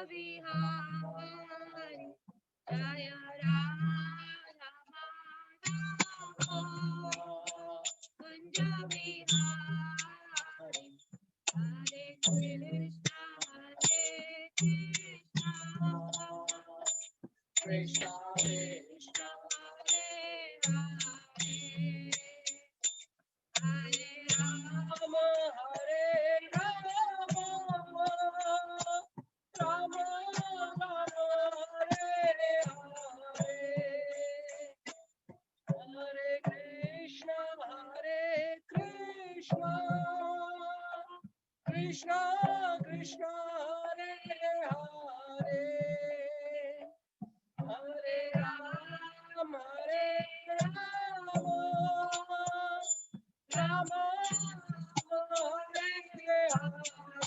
Vihari, Jaya Radha Madhava, Kunja Vihari, Hare Krishna, Krishna Krishna, Hare Hare, Hare Rama, Hare Rama, Rama Rama, Hare Hare, Hare Krishna, Krishna Krishna, Hare Hare, Hare Rama, Rama Rama, Hare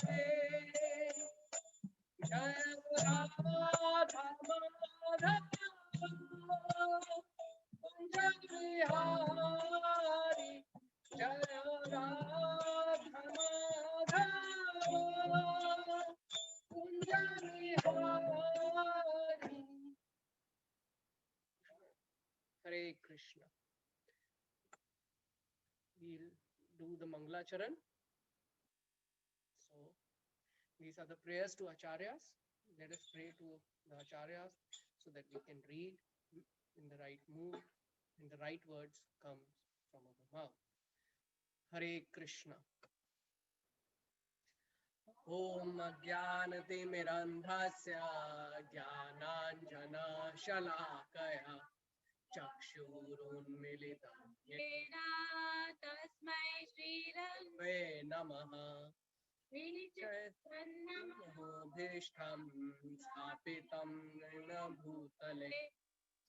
Hare, Jaya Radha Madhava, Kunja Vihari, Jaya Radha Madhava, Kunja Vihari. Hare Krishna. We'll do the Mangalacharan. So these are the prayers to Acharyas. Let us pray to the Acharyas so that we can read in the right mood and the right words come from our mouth. Hare Krishna. Om Jnanatimirandhasya Jnananjana Shalakaya Chakshurunmilitam Yena Tasmai Shri Rangve Namaha Bhishtam Stapitam Nina Bhutale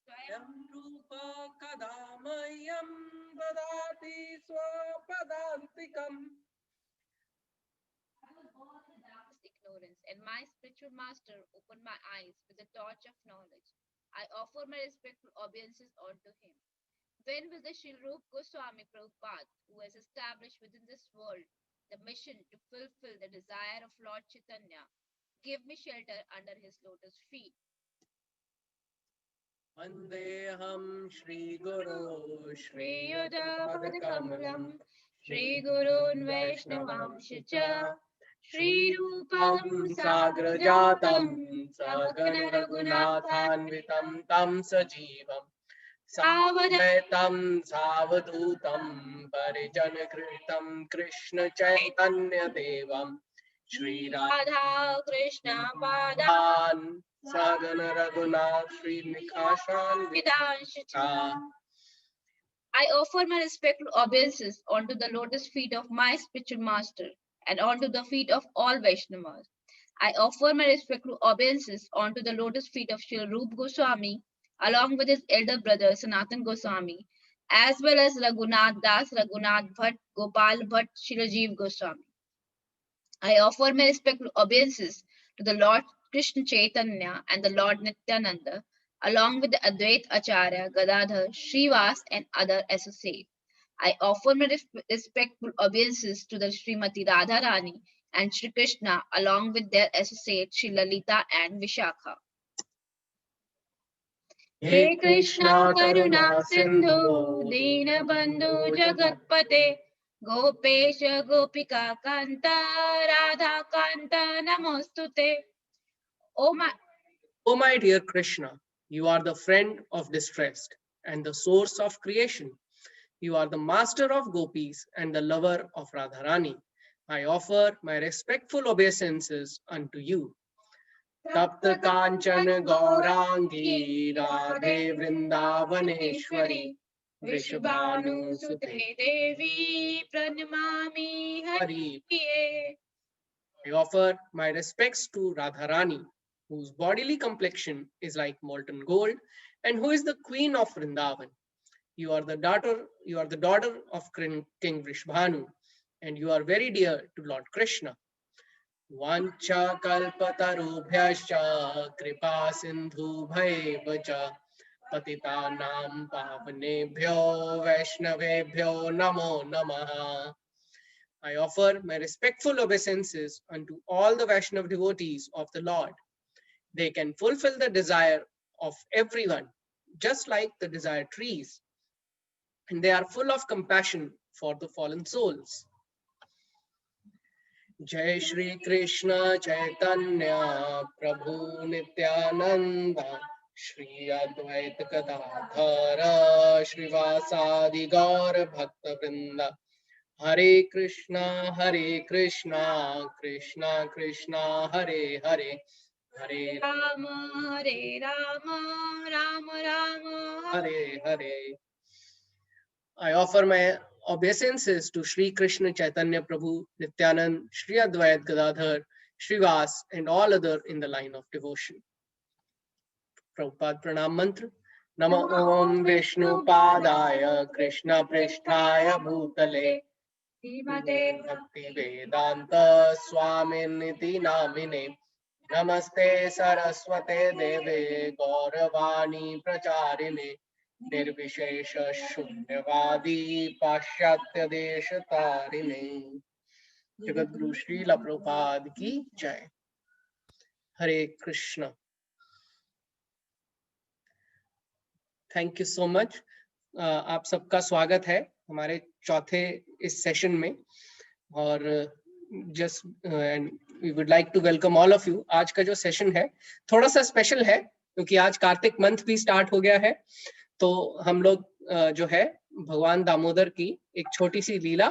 Swayam Rupa Kadamayam Dadati Swapadantikam. Ignorance, and my spiritual master opened my eyes with the torch of knowledge. I offer my respectful obeisances unto him. When will the Srila Rupa Goswami Prabhupada, who has established within this world the mission to fulfill the desire of Lord Chaitanya, give me shelter under his lotus feet? Vandeham Shri Guru Shri Yudhapadakamlam Shri Gurun Vaishnavamsha Shri Rupam Sagrajatam Sagana Raghunathanvitam Tam Sajivam Savadaitam Savadutam Parijanakritam Krishna Chaitanya Devam Shri Radha Krishna Padan Sagana Raghunath Shri Nikashan Vidanshita. I offer my respectful obeisances unto the lotus feet of my spiritual master and unto the feet of all Vaishnavas. I offer my respectful obeisances unto the lotus feet of Srila Rupa Goswami, along with his elder brother Sanatan Goswami, as well as Raghunath Das, Raghunath Bhatt, Gopal Bhatt, Srila Jeev Goswami. I offer my respectful obeisances to the Lord Krishna Chaitanya and the Lord Nityananda, along with the Advait Acharya, Gadadhar, Srivas, and other associates. I offer my respectful obeisances to the Srimati Radharani and Sri Krishna, along with their associates Sri Lalita and Vishakha. He Krishna Karuna Sindhu Dinabandhu Jagatpate Gopesha Gopika Kanta Radha Kanta Namostute. O my dear Krishna, you are the friend of distressed and the source of creation. You are the master of gopis and the lover of Radharani. I offer my respectful obeisances unto you. Tapta Kanchan Gaurangi Radhe Vrindavaneshwari Vrishabhanu Sute Devi Pranamami Hari. Hariye. I offer my respects to Radharani, whose bodily complexion is like molten gold and who is the queen of Vrindavan. You are the daughter of King Vrishabhanu, and you are very dear to Lord Krishna. Vancha kalpatarubhyascha kripa sindhu bhaivacha patitanam pavanebhyo vaishnavebhyo namo namaha. I offer my respectful obeisances unto all the Vaishnav devotees of the Lord, They can fulfill the desire of everyone, just like the desired trees. And they are full of compassion for the fallen souls. Jai Shri Krishna Chaitanya Prabhu Nityananda Shri Advaita Gadadhara Shrivasadi Gaura Bhakta Vrinda Hare Krishna Krishna Krishna Hare Hare Hare Rama, Hare Rama, Rama Rama, Hare Hare. I offer my obeisances to Shri Krishna Chaitanya Prabhu Nityanand, Shri Advait Gadadhar, Shrivas, and all other in the line of devotion. Prabhupada Pranam Mantra. Namo Om Vishnu Padaya Krishna Pristhaya Bhutale Srimate Bhakti Vedanta Swaminiti Namine Namaste Saraswate Deve Gauravani Pracharine निर्विशेष शून्यवादी पाश्चात्य देश तारिणे जगत गुरु श्रील प्रभुपाद की जय. Hare Krishna. Thank you so much. आप सबका स्वागत है हमारे चौथे इस सेशन में. और just we would like to welcome all of you. आज का जो सेशन है थोड़ा सा स्पेशल है क्योंकि आज कार्तिक मंथ भी स्टार्ट हो गया है. तो हम लोग जो है भगवान दामोदर की एक छोटी सी लीला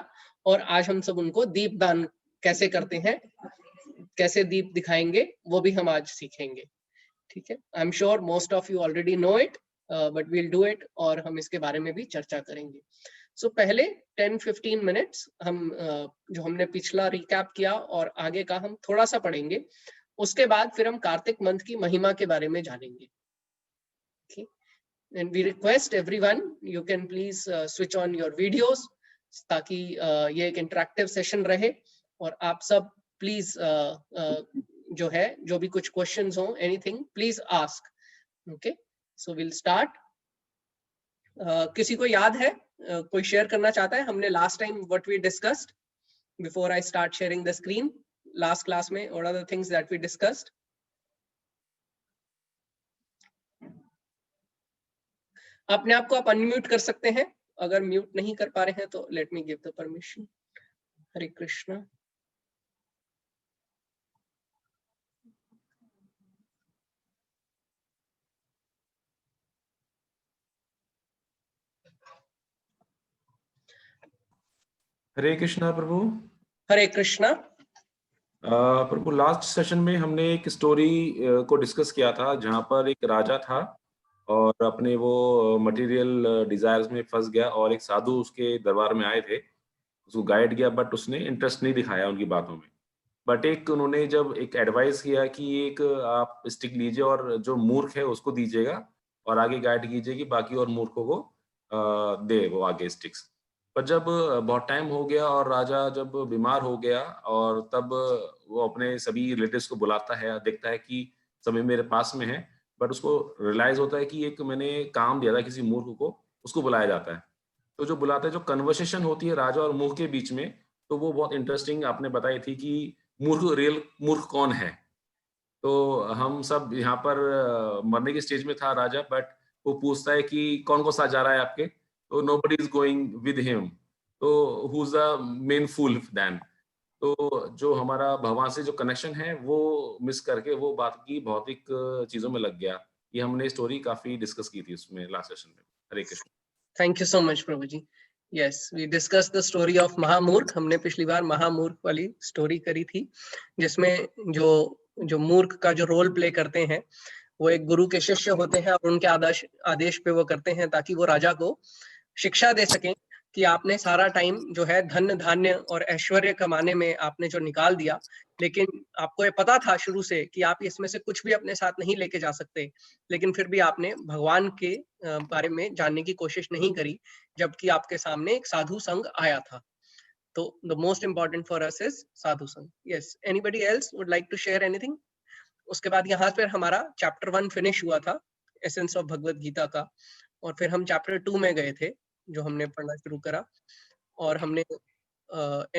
और आज हम सब उनको दीप दान कैसे करते हैं, कैसे दीप दिखाएंगे, वो भी हम आज सीखेंगे. ठीक है. I am sure most of you already know it but we'll do it और हम इसके बारे में भी चर्चा करेंगे. सो पहले 10-15 मिनट्स हम जो हमने पिछला रिकैप किया और आगे का हम थोड़ा सा पढ़ेंगे. उसके बाद फिर हम कार्तिक मंथ की महिमा के बारे में जानेंगे. okay? And we request everyone, you can please switch on your videos ताकि ये एक इंटरेक्टिव सेशन रहे. और आप सब प्लीज जो है जो भी कुछ क्वेश्चंस हो anything please ask. Okay. So will start. किसी को याद है कोई शेयर करना चाहता है? हमने last time what we discussed before I start sharing the screen. Last class में what are the things that we discussed? अपने आप को आप अनम्यूट कर सकते हैं. अगर म्यूट नहीं कर पा रहे हैं तो let me give the permission. Hare Krishna. Hare Krishna Prabhu. Hare Krishna. Prabhu last session में हमने एक स्टोरी को डिस्कस किया था जहां पर एक राजा था और अपने वो मटेरियल डिजायर्स में फंस गया और एक साधु उसके दरबार में आए थे, उसको गाइड किया बट उसने इंटरेस्ट नहीं दिखाया उनकी बातों में. बट एक उन्होंने जब एक एडवाइस किया कि एक आप स्टिक लीजिए और जो मूर्ख है उसको दीजिएगा और आगे गाइड कीजिए कि बाकी और मूर्खों को दे वो आगे स्टिक्स. पर जब बहुत टाइम हो गया और राजा जब बीमार हो गया और तब वो अपने सभी रिलेटिव्स को बुलाता है, देखता है कि सभी मेरे पास में है, बट उसको रियलाइज होता है कि एक मैंने काम दिया था किसी मूर्ख को, उसको बुलाया जाता है. तो जो बुलाता है, जो कन्वर्सेशन होती है राजा और मूर्ख के बीच में, तो वो बहुत इंटरेस्टिंग आपने बताई थी कि रियल मूर्ख कौन है. तो हम सब यहाँ पर मरने की स्टेज में था राजा, बट वो पूछता है कि कौन को साथ जा रहा है आपके, तो nobody is going with him, तो who is the main fool then. तो जो हमारा भगवान से जो कनेक्शन है वो मिस करके वो बात की भौतिक चीजों में लग गया. ये हमने स्टोरी काफी डिस्कस की थी उसमें लास्ट सेशन में. Hare Krishna. Thank you so much प्रभु जी. Yes, we discuss the story of महामूर्ख. हमने पिछली बार महामूर्ख वाली स्टोरी करी थी जिसमें जो मूर्ख का जो रोल प्ले करते हैं वो एक गुरु के शिष्य होते हैं और उनके आदेश पे वो करते हैं ताकि वो राजा को शिक्षा दे सकें कि आपने सारा टाइम जो है धन धान्य और ऐश्वर्य कमाने में आपने जो निकाल दिया, लेकिन आपको ये पता था शुरू से कि आप इसमें से कुछ भी अपने साथ नहीं लेके जा सकते, लेकिन फिर भी आपने भगवान के बारे में जानने की कोशिश नहीं करी जबकि आपके सामने एक साधु संग आया था. तो the most important for us is साधु संग. Yes, anybody else would like to share anything? उसके बाद यहाँ पर हमारा चैप्टर 1 फिनिश हुआ था, एसेंस ऑफ भगवत गीता का, और फिर हम चैप्टर 2 में गए थे जो हमने पढ़ना शुरू करा. और हमने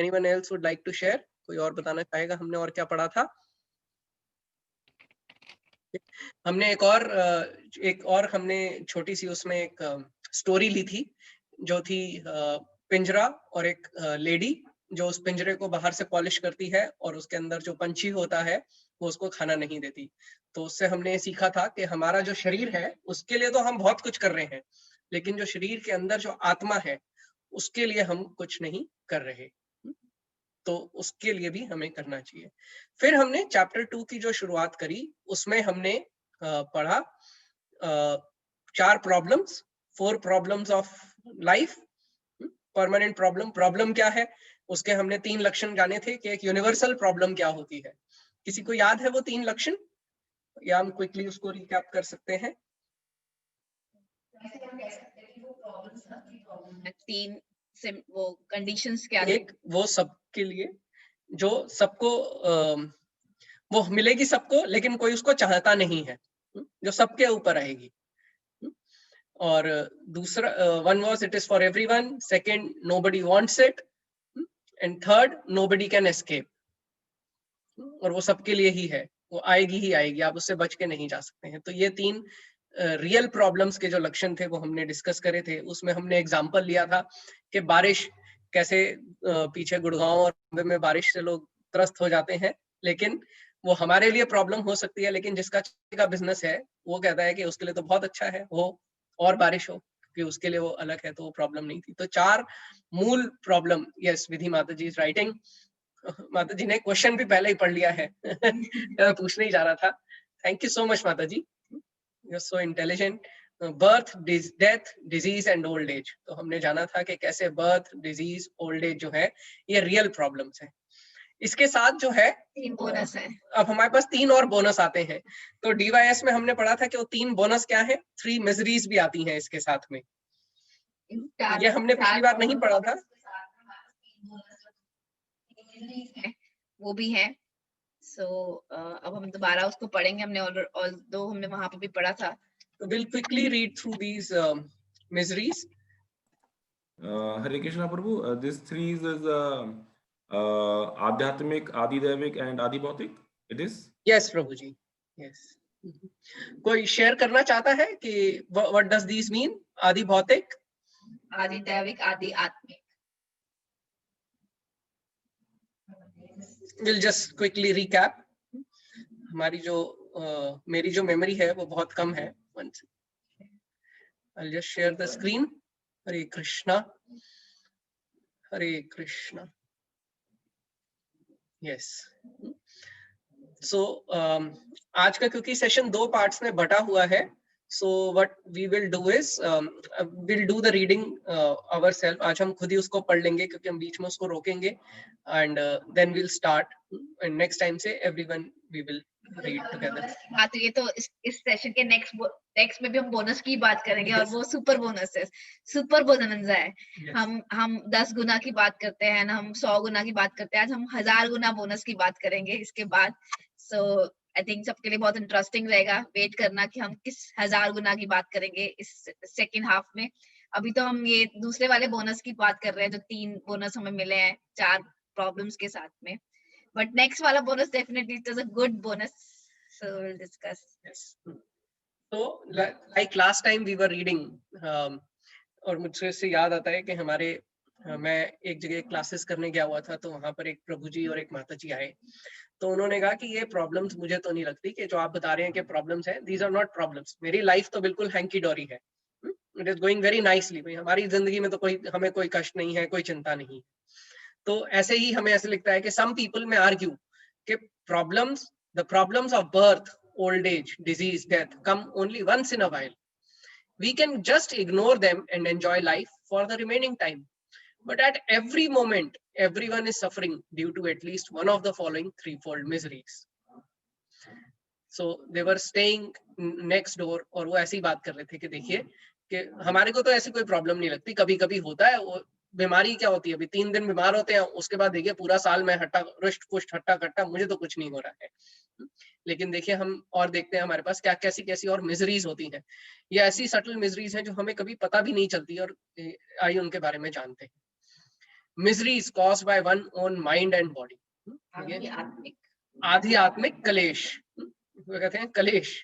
anyone else would like to share? कोई और बताना चाहेगा हमने और क्या पढ़ा था? हमने एक और हमने छोटी सी उसमें एक स्टोरी ली थी, जो थी पिंजरा और एक लेडी जो उस पिंजरे को बाहर से पॉलिश करती है और उसके अंदर जो पंछी होता है वो उसको खाना नहीं देती। तो उससे हमने ये सीखा था कि हमारा जो शरीर है उसके लिए तो हम बहुत कुछ कर रहे हैं, लेकिन जो शरीर के अंदर जो आत्मा है उसके लिए हम कुछ नहीं कर रहे, तो उसके लिए भी हमें करना चाहिए। फिर हमने चैप्टर 2 की जो शुरुआत करी उसमें हमने पढ़ा 4 problems, 4 problems of life. Permanent problem क्या है, उसके हमने 3 लक्षण जाने थे कि एक यूनिवर्सल प्रॉब्लम क्या होती है। किसी को याद है वो 3 लक्षण, या हम क्विकली उसको रिकैप कर सकते हैं? वो कंडीशंस क्या एक वो सबके लिए जो सबको वो मिलेगी सबको, लेकिन कोई उसको चाहता नहीं है, जो सबके ऊपर आएगी। और दूसरा one was it is for everyone, second nobody wants it, and third nobody can escape. और वो सबके लिए ही है, वो आएगी ही आएगी, आप उससे बच के नहीं जा सकते हैं। तो ये 3 रियल प्रॉब्लम्स के जो लक्षण थे वो हमने डिस्कस करे थे। उसमें हमने एग्जांपल लिया था कि बारिश कैसे पीछे गुड़गांव और बॉम्बे में बारिश से लोग त्रस्त हो जाते हैं, लेकिन वो हमारे लिए प्रॉब्लम हो सकती है, लेकिन जिसका चाय का बिजनेस है वो कहता है कि उसके लिए तो बहुत अच्छा है वो और बारिश हो, क्योंकि उसके लिए वो अलग है, तो वो प्रॉब्लम नहीं थी। तो 4 मूल प्रॉब्लम, यस विधि माता जी इज राइटिंग, माता जी ने क्वेश्चन भी पहले ही पढ़ लिया है। मैं पूछने ही जा रहा था। थैंक यू सो मच माता जी, you are so intelligent. Birth, death, disease and old age. तो हमने जाना था कि कैसे बर्थ, डिजीज, ओल्ड एज जो है ये रियल प्रॉब्लम्स है। इसके साथ जो है 3 बोनस है। अब हमारे पास 3 और बोनस आते हैं। तो डीवाईएस में हमने पढ़ा था कि वो 3 बोनस क्या है, 3 मिजरीज भी आती हैं इसके साथ में। ये हमने पिछली बार नहीं पढ़ा था, वो भी है। सो अब हम दोबारा उसको पढ़ेंगे। हमने हमने वहां पे भी पढ़ा था। तो we'll quickly read through these miseries. Hare Krishna Prabhu, this 3 is adhyatmik, adidaivik and adi bhautik, it is? Yes Prabhu ji, yes. कोई शेयर करना चाहता है कि व्हाट डज दिस मीन? आदि भौतिक, आदि दैविक, आदि आत्मिक। Will just quickly recap. हमारी जो मेरी जो मेमोरी है वो बहुत कम है। I'll just share the screen. Hare Krishna, Hare Krishna. Yes. So आज का क्योंकि सेशन 2 पार्ट्स में बटा हुआ है, so what we will do is we'll do the reading ourselves. आज हम खुद ही उसको पढ़ लेंगे क्योंकि हम बीच में उसको रोकेंगे, and then we'll start, and next time से everyone we will read together. हाँ, तो ये तो इस सेशन के नेक्स्ट में भी हम बोनस की बात करेंगे। Yes. और वो सुपर बोनस है, सुपर बोनस है। Yes. हम 10 गुना की बात करते हैं ना, हम 100 गुना की बात करते हैं। आज हम 1000 गुना बोनस की बात करेंगे इसके बाद। सो आई थिंक सबके लिए बहुत इंटरेस्टिंग रहेगा। वेट करना कि हम किस 1000 गुना की बात करेंगे इस सेकेंड हाफ में। अभी तो हम ये दूसरे वाले बोनस की बात कर रहे हैं, जो 3 बोनस हमें मिले हैं 4 प्रॉब्लम्स के साथ में। But next वाला bonus definitely it was a good bonus, so we'll discuss. Yes. So like last time we were reading, और मुझसे इससे याद आता है कि मैं एक जगह क्लासेस करने गया हुआ था, तो वहां पर एक प्रभु जी और एक माता जी आए। तो उन्होंने कहा कि ये प्रॉब्लम्स मुझे तो नहीं लगती कि जो आप बता रहे हैं कि प्रॉब्लम्स है, दीज आर नॉट प्रॉब्लम्स। मेरी लाइफ तो बिल्कुल हैंकी डोरी है, it is going very nicely. हमारी जिंदगी में तो हमें कोई कष्ट नहीं है, कोई चिंता नहीं। तो ऐसे ही हमें ऐसे लगता है कि सम पीपल में आर्ग्यू कि the problems of birth, old age, disease, death come only once in a while. We can just ignore them and enjoy life for the remaining time. But at every moment, everyone is suffering due to at least one of the following threefold miseries. So they were staying next door, और वो ऐसी बात कर रहे थे कि देखिए कि हमारे को तो ऐसी कोई प्रॉब्लम नहीं लगती, कभी कभी होता है। वो बीमारी क्या होती है, अभी 3 दिन बीमार होते हैं, उसके बाद देखिए पूरा साल में हट्टा रुष्ट पुष्ट हट्टा कट्टा, मुझे तो कुछ नहीं हो रहा है। लेकिन देखिए हम और देखते हैं हमारे पास क्या कैसी कैसी और मिजरीज होती हैं। ये ऐसी सटल मिजरीज हैं जो हमें कभी पता भी नहीं चलती, और आइए उनके बारे में जानते हैं। Miseries caused by one own mind and body, आध्यात्मिक कलेश। वो कहते हैं कलेश.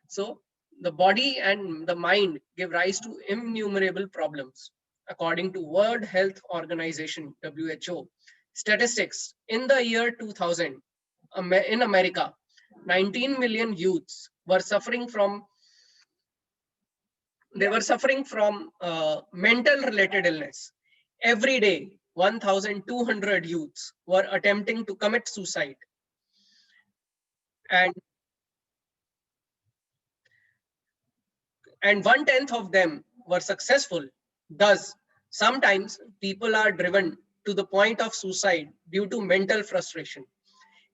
So the body and the mind give rise to innumerable problems. According to World Health Organization, WHO, statistics in the year 2000, in America, 19 million youths were suffering from mental related illness. Every day, 1,200 youths were attempting to commit suicide. And 1/10 of them were successful. Thus, sometimes people are driven to the point of suicide due to mental frustration.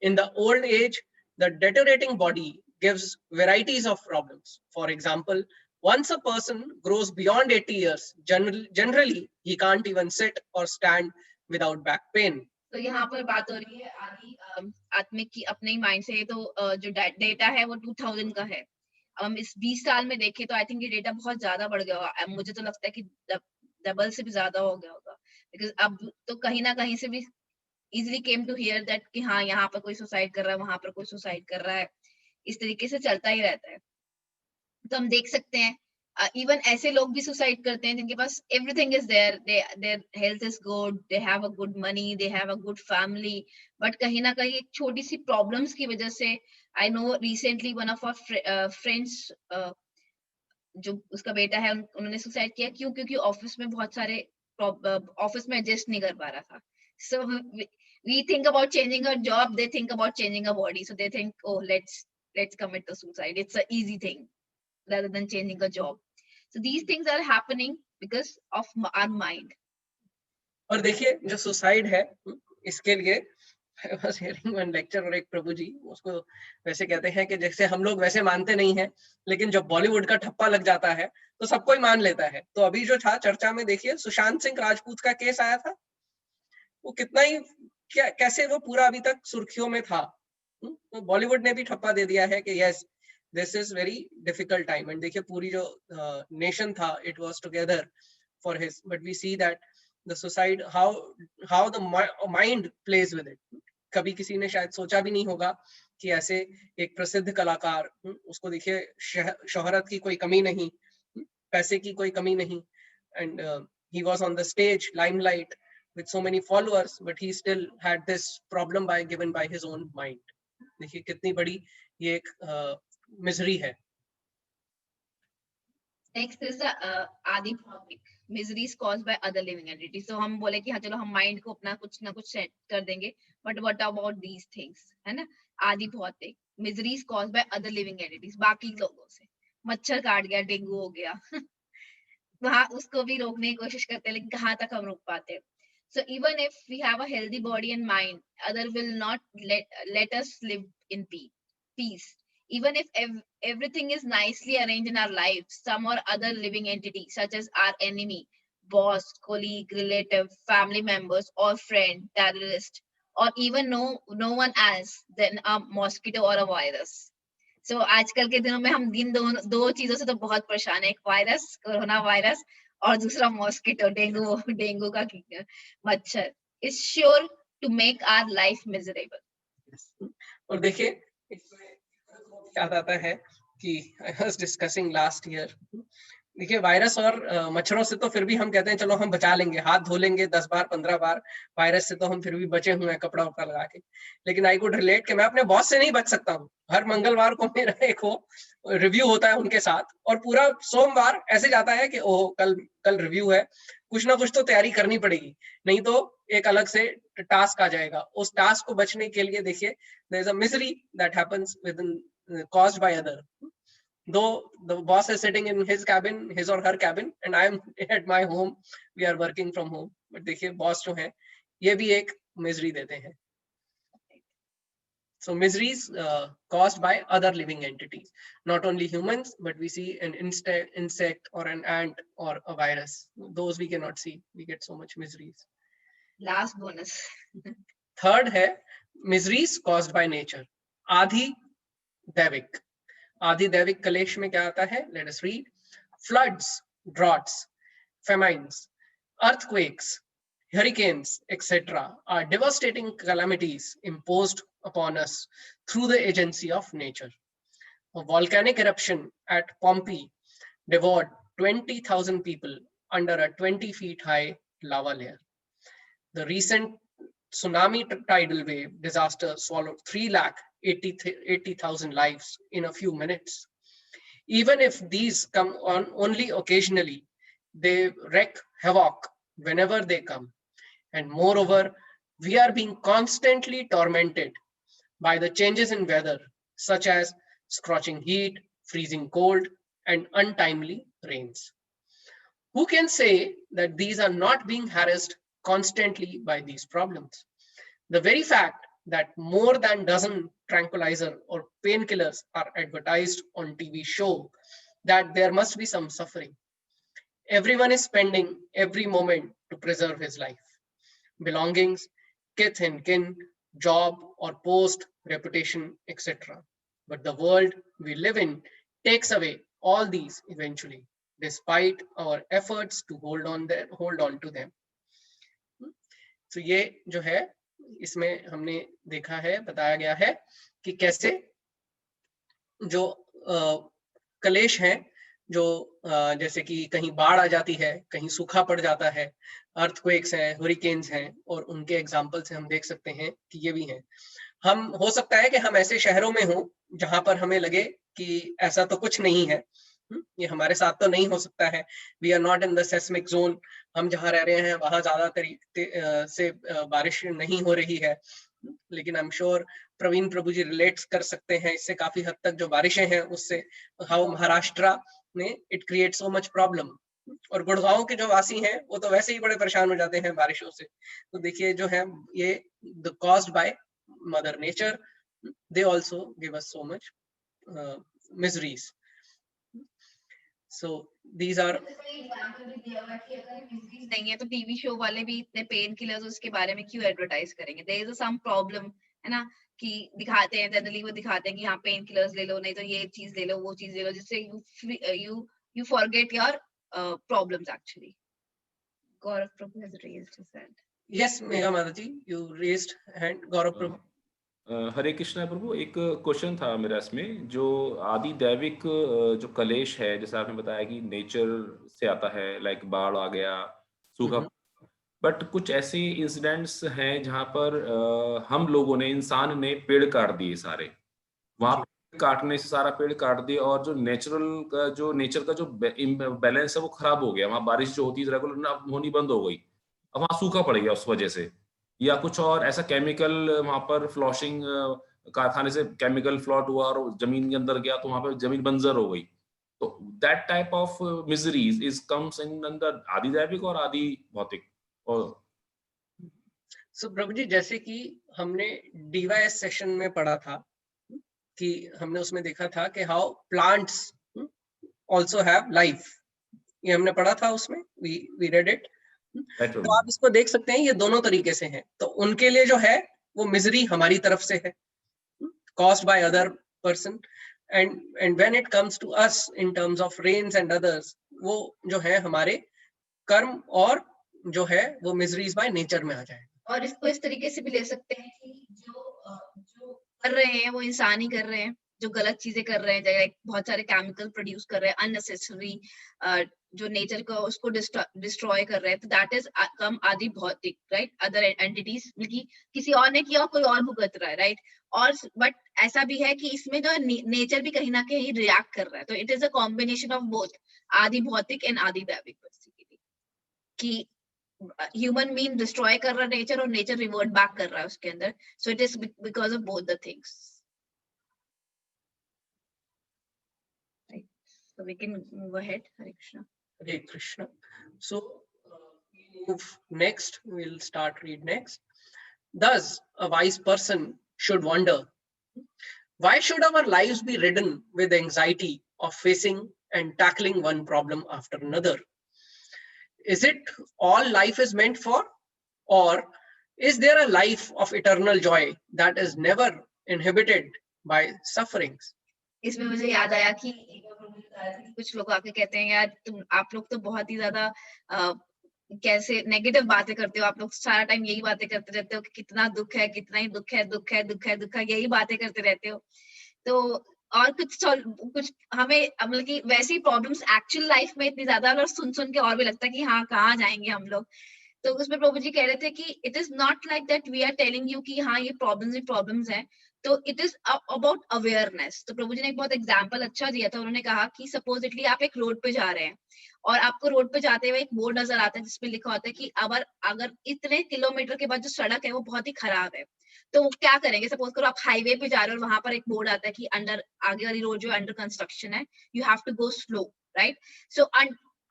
In the old age, the deteriorating body gives varieties of problems. For example, once a person grows beyond 80 years, generally he can't even sit or stand without back pain. तो यहाँ पर बात हो रही है आदि आत्मिक की अपने ही माइंड से. तो जो डेटा है वो 2000 का है. हम इस 20 साल में देखें तो आई थिंक ये डेटा बहुत ज्यादा बढ़ गया होगा. मुझे तो लगता है कि डबल से भी ज्यादा हो गया होगा. बिकॉज अब तो कहीं ना कहीं से भी easily came to hear that कि हाँ यहाँ पर कोई सुसाइड कर रहा है, वहां पर कोई सुसाइड कर रहा है. इस तरीके से चलता ही रहता है. तो हम देख सकते हैं इवन ऐसे लोग भी सुसाइड करते हैं जिनके पास everything is there, their health is good, they have a good money, they have a good family, but कहीं ना कहीं एक छोटी सी प्रॉब्लम्स की वजह से. I know recently one of our friends, जो उसका बेटा है, उन्होंने सुसाइड किया. क्यों? क्योंकि ऑफिस में बहुत सारे ऑफिस में एडजस्ट नहीं कर पा रहा था. सो we think about changing our job, they think about changing our body, so they think, oh, let's commit to suicide. It's an easy thing rather than changing a job. So these things are happening because of our mind. और देखिए जो suicide है इसके लिए I was hearing one lecture, और एक प्रभु जी उसको वैसे कहते हैं कि जैसे हम लोग वैसे मानते नहीं है, लेकिन जब बॉलीवुड का ठप्पा लग जाता है तो सबको ही मान लेता है. तो अभी जो था चर्चा में, देखिए सुशांत सिंह राजपूत का केस आया था, वो कितना ही कैसे वो पूरा अभी तक सुर्खियों में था. तो बॉलीवुड ने भी ठप्पा दे दिया है कि yes, this is very difficult time. And देखिए पूरी जो नेशन था, it was together for his, but we see that the suicide, how the mind plays with it. कभी किसी ने शायद सोचा भी नहीं होगा कि ऐसे एक प्रसिद्ध कलाकार, उसको देखिए शोहरत की कोई कमी नहीं, पैसे की कोई कमी नहीं, and he was on the stage, limelight, with so many followers, but he still had this problem given by his own mind. देखिए कितनी बड़ी ये एक मिजरी है. Next is the आदि भौतिक. Misery is caused by other living entities. So हम बोले कि हाँ चलो हम माइंड को अपना कुछ ना कुछ सेट कर देंगे, but what about these things, है ना? आदि भौतिक. Misery is caused by other living entities. बाकी लोगों से मच्छर काट गया, डेंगू हो गया, वहाँ उसको भी रोकने की कोशिश करते हैं, लेकिन कहाँ तक हम रोक पाते हैं? So even if we have a healthy body and mind, other will not let us live in peace. Even if everything is nicely arranged in our lives, some or other living entity, such as our enemy, boss, colleague, relative, family members, or friend, terrorist, or even no one else than a mosquito or a virus. So आजकल के दिनों में हम दो चीजों से तो बहुत परेशान है. एक वायरस, कोरोना वायरस, और दूसरा मॉस्किटो, डेंगू का मच्छर, is sure to make our life miserable. और देखिए याद आता है कि I was discussing last year, देखिए वायरस और मच्छरों से तो फिर भी हम कहते हैं चलो हम बचा लेंगे, हाथ धो लेंगे 10 बार 15 बार, वायरस से तो हम फिर भी बचे हुए हैं कपड़ा उपड़ा लगा के. लेकिन आई कुड रिलेट कि मैं अपने बॉस से नहीं बच सकता हूँ. हर मंगलवार को मेरा एक रिव्यू होता है उनके साथ, और पूरा सोमवार ऐसे जाता है कि ओह कल रिव्यू है, कुछ ना कुछ तो तैयारी करनी पड़ेगी, नहीं तो एक अलग से टास्क आ जाएगा. उस टास्क को बचने के लिए देखिए there is a misery that happens with caused by other. Though the boss is sitting in his cabin, his or her cabin, and I am at my home, we are working from home, but देखिए boss जो है ये भी एक misery देते हैं. So miseries caused by other living entities, not only humans, but we see an insect or an ant or a virus. Those we cannot see. We get so much miseries. Last bonus. Third है miseries caused by nature. आधि दैविक. आदि दैविक कलेश में क्या आता है? Let us read. Floods, droughts, famines, earthquakes, hurricanes, etc. are devastating calamities imposed upon us through the agency of nature. A volcanic eruption at Pompeii devoured 20,000 people under a 20 feet high lava layer. The recent tsunami tidal wave disaster swallowed 3,80,000 lives in a few minutes. Even if these come on only occasionally, they wreak havoc whenever they come. And moreover, we are being constantly tormented by the changes in weather, such as scorching heat, freezing cold, and untimely rains. Who can say that these are not being harassed constantly by these problems? The very fact that more than dozen tranquilizer or painkillers are advertised on TV show that there must be some suffering. Everyone is spending every moment to preserve his life, belongings, kith and kin, job or post, reputation, etc. But the world we live in takes away all these eventually, despite our efforts to hold on to them. तो ये जो है इसमें हमने देखा है, बताया गया है कि कैसे जो कलेश हैं, जो जैसे कि कहीं बाढ़ आ जाती है, कहीं सूखा पड़ जाता है, अर्थक्वेक्स हैं, हरिकेन्स हैं, और उनके एग्जाम्पल से हम देख सकते हैं कि ये भी हैं. हम हो सकता है कि हम ऐसे शहरों में हों जहां पर हमें लगे कि ऐसा तो कुछ नहीं है, ये हमारे साथ तो नहीं हो सकता है. We are not in the seismic zone. हम जहां रह रहे हैं वहां ज्यादा तरीके से बारिश नहीं हो रही है. लेकिन I am sure Praveen Prabhu ji relate कर सकते हैं इससे काफी हद तक, जो बारिशें हैं उससे, हाउ महाराष्ट्र में it create so much problem. और गुड़गांव के जो वासी हैं वो तो वैसे ही बड़े परेशान हो जाते हैं बारिशों से. तो देखिए जो है ये the caused by mother nature, they also give us so much miseries. So these are नहीं है तो टीवी शो वाले भी इतने पेन किलर्स उसके बारे में क्यों एडवर्टाइज करेंगे? देयर इज सम प्रॉब्लम, है ना, कि दिखाते हैं, जनरली वो दिखाते हैं कि हाँ पेन किलर्स ले लो, नहीं तो ये चीज ले लो, वो चीज ले लो, जिससे you forget your problems actually. Gaurav Prabhu has raised his hand. Yes, Megha Mataji, you raised hand. Gaurav Prabhu. हरे कृष्णा प्रभु, एक क्वेश्चन था मेरा इसमें, जो आदि दैविक जो कलेश है, जैसे आपने बताया कि नेचर से आता है, लाइक बाढ़ आ गया, सूखा, बट कुछ ऐसे इंसिडेंट्स हैं जहां पर हम लोगों ने, इंसान ने पेड़ काट दिए सारे, वहां काटने से सारा पेड़ काट दिए, और जो नेचर का जो बैलेंस है वो खराब हो गया. वहां बारिश जो होती है रेगुलर होनी बंद हो गई, अब वहां सूखा पड़ गया उस वजह से, या कुछ और ऐसा केमिकल वहां पर फ्लॉशिंग कारखाने से केमिकल फ्लॉट हुआ और जमीन के अंदर गया, तो वहां पर जमीन बंजर हो गई. तो that type of miseries is comes in the आदि दैविक और आदि भौतिक. और सो प्रभु जी, जैसे कि हमने डीवाईएस सेशन में पढ़ा था कि हमने उसमें देखा था कि how plants also have life, ये हमने पढ़ा था उसमें, वी रेड इट. तो आप इसको देख सकते हैं, ये दोनों तरीके से हैं. तो उनके लिए जो है वो मिजरी हमारी तरफ से है, caused by other person, and when it comes to us in terms of rains and others, वो जो है हमारे कर्म और जो है वो मिजरीज बाय नेचर में आ जाएगा. और इसको इस तरीके से भी ले सकते हैं कि जो कर रहे हैं वो इंसान ही कर रहे हैं, जो गलत चीजें कर रहे हैं, जैसे बहुत सारे केमिकल प्रोड्यूस कर रहे हैं अननेसेसरी, जो नेचर को उसको डिस्ट्रॉय कर रहे हैं, तो दैट इज कम आदि भौतिक, राइट. अदर एंटिटीज, बल्कि किसी और ने किया, कोई और भुगत रहा है, राइट. और बट ऐसा भी है कि इसमें जो नेचर भी कहीं ना कहीं रिएक्ट कर रहा है. तो it is a combination of both आदि भौतिक एंड आदि दैविक, बेसिकली, कि ह्यूमन बीइंग डिस्ट्रॉय कर रहा है नेचर और नेचर रिवर्ट बैक कर रहा है उसके अंदर. So it is because of both the things. So we can move ahead. Hare Krishna. Hare Krishna. So we move next. We'll start read next. Thus, a wise person should wonder, why should our lives be ridden with anxiety of facing and tackling one problem after another? Is it all life is meant for? Or is there a life of eternal joy that is never inhibited by sufferings? इसमें मुझे याद आया कि कुछ लोग आके कहते हैं, यार आप लोग तो बहुत ही ज्यादा कैसे नेगेटिव बातें करते हो आप लोग, सारा टाइम यही बातें करते रहते हो कि कितना दुख है, कितना ही दुख है, दुख है, दुख है, दुख है, यही बातें करते रहते हो। तो और कुछ हमें मतलब कि वैसी प्रॉब्लम्स एक्चुअल लाइफ में इतनी ज्यादा, और सुन के और भी लगता है कि हाँ कहाँ जाएंगे हम लोग। तो उसमें प्रभु जी कह रहे थे कि it is not like that we are telling you कि हाँ ये प्रॉब्लम्स हैं। तो इट इज अबाउट अवेयरनेस। तो प्रभु जी ने एक बहुत एग्जाम्पल अच्छा दिया था। उन्होंने कहा कि सपोजिटली आप एक रोड पे जा रहे हैं और आपको रोड पे जाते हुए एक बोर्ड नजर आता है जिसपे लिखा होता है कि अगर इतने किलोमीटर के बाद जो सड़क है वो बहुत ही खराब है, तो वो क्या करेंगे। सपोज करो आप हाईवे पे जा रहे हो और वहां पर एक बोर्ड आता है कि अंडर आगे वाली रोड जो अंडर कंस्ट्रक्शन है, you have to go slow, right. So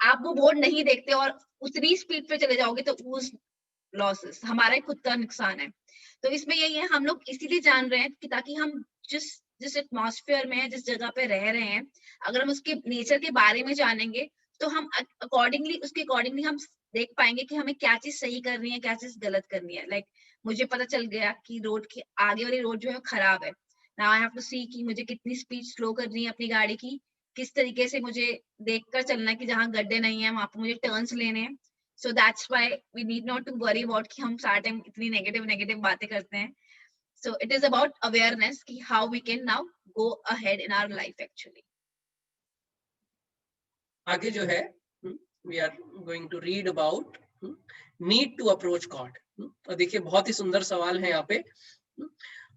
आप वो बोर्ड नहीं देखते और उतनी स्पीड पे चले जाओगे तो उस लॉसेस हमारा ही खुद का नुकसान है। तो इसमें यही है, हम लोग इसीलिए जान रहे हैं कि ताकि हम जिस जिस एटमॉस्फेयर में, जिस जगह पे रह रहे हैं, अगर हम उसके नेचर के बारे में जानेंगे तो हम उसके अकॉर्डिंगली हम देख पाएंगे कि हमें क्या चीज सही करनी है, क्या चीज गलत करनी है। लाइक मुझे पता चल गया कि रोड की आगे वाली रोड जो है खराब है। नाउ आई हैव टू सी कि मुझे कितनी स्पीड स्लो करनी है अपनी गाड़ी की, किस तरीके से मुझे देखकर चलना है कि जहाँ गड्ढे नहीं है वहां पर मुझे टर्न्स लेने हैं। So that's why we need not to worry about कि हम सारे टाइम इतनी नेगेटिव बातें करते हैं। So it is about awareness कि how we can now go ahead in our life actually. आगे जो है we are going to read about need to approach God. और देखिए बहुत ही सुंदर सवाल है यहाँ पे,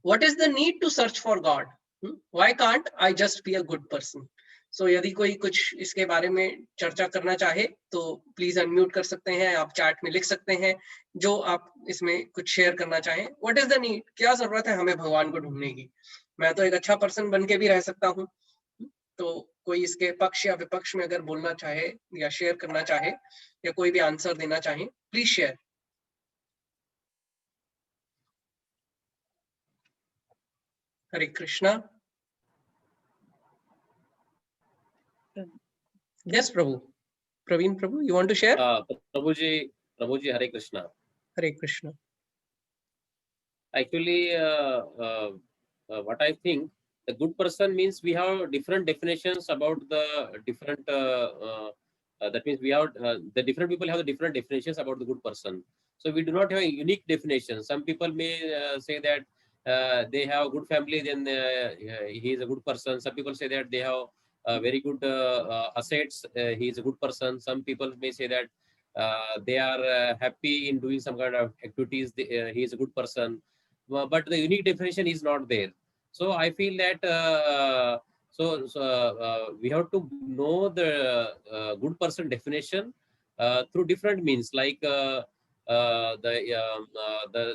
what is the need to search for God? Why can't I just be a good person? So यदि कोई कुछ इसके बारे में चर्चा करना चाहे तो प्लीज अनम्यूट कर सकते हैं, आप चैट में लिख सकते हैं जो आप इसमें कुछ शेयर करना चाहें। What is the need? क्या जरूरत है हमें भगवान को ढूंढने की? मैं तो एक अच्छा पर्सन बन के भी रह सकता हूँ। तो कोई इसके पक्ष या विपक्ष में अगर बोलना चाहे या शेयर करना चाहे या कोई भी आंसर देना चाहे, please share. Hare Krishna. Yes Prabhu, Praveen Prabhu, you want to share? Prabhu ji Hare Krishna. Hare Krishna. Actually, what I think, a good person means we have different definitions about the different. That means we have the different people have the different definitions about the good person. So we do not have a unique definition. Some people may say that they have a good family, then he is a good person. Some people say that they have very good assets, he is a good person. Some people may say that they are happy in doing some kind of activities, he is a good person. But the unique definition is not there. So I feel that we have to know the good person definition through different means, like the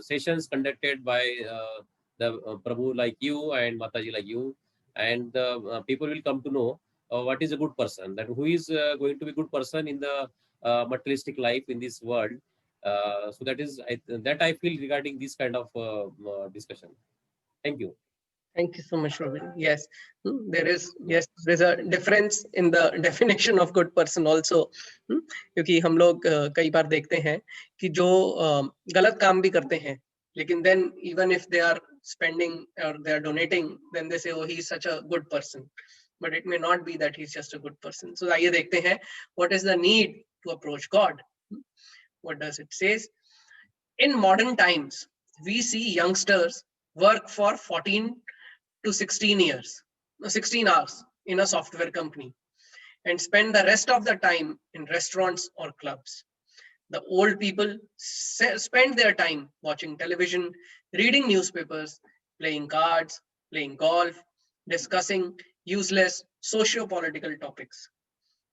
sessions conducted by the Prabhu like you and Mataji like you, and people will come to know what is a good person, that who is going to be good person in the materialistic life in this world. So that is that I feel regarding this kind of discussion. Thank you. Thank you so much, Robin. Yes, there's a difference in the definition of good person also. क्योंकि हम लोग कई बार देखते हैं कि जो गलत काम भी करते हैं, लेकिन then even if they are spending or they are donating, then they say, oh, he is such a good person. But it may not be that he's just a good person. So आइए देखते हैं what is the need to approach God. What does it says? In modern times, we see youngsters work for 14 to 16 hours in a software company and spend the rest of the time in restaurants or clubs. The old people spend their time watching television, reading newspapers, playing cards, playing golf, discussing useless socio-political topics.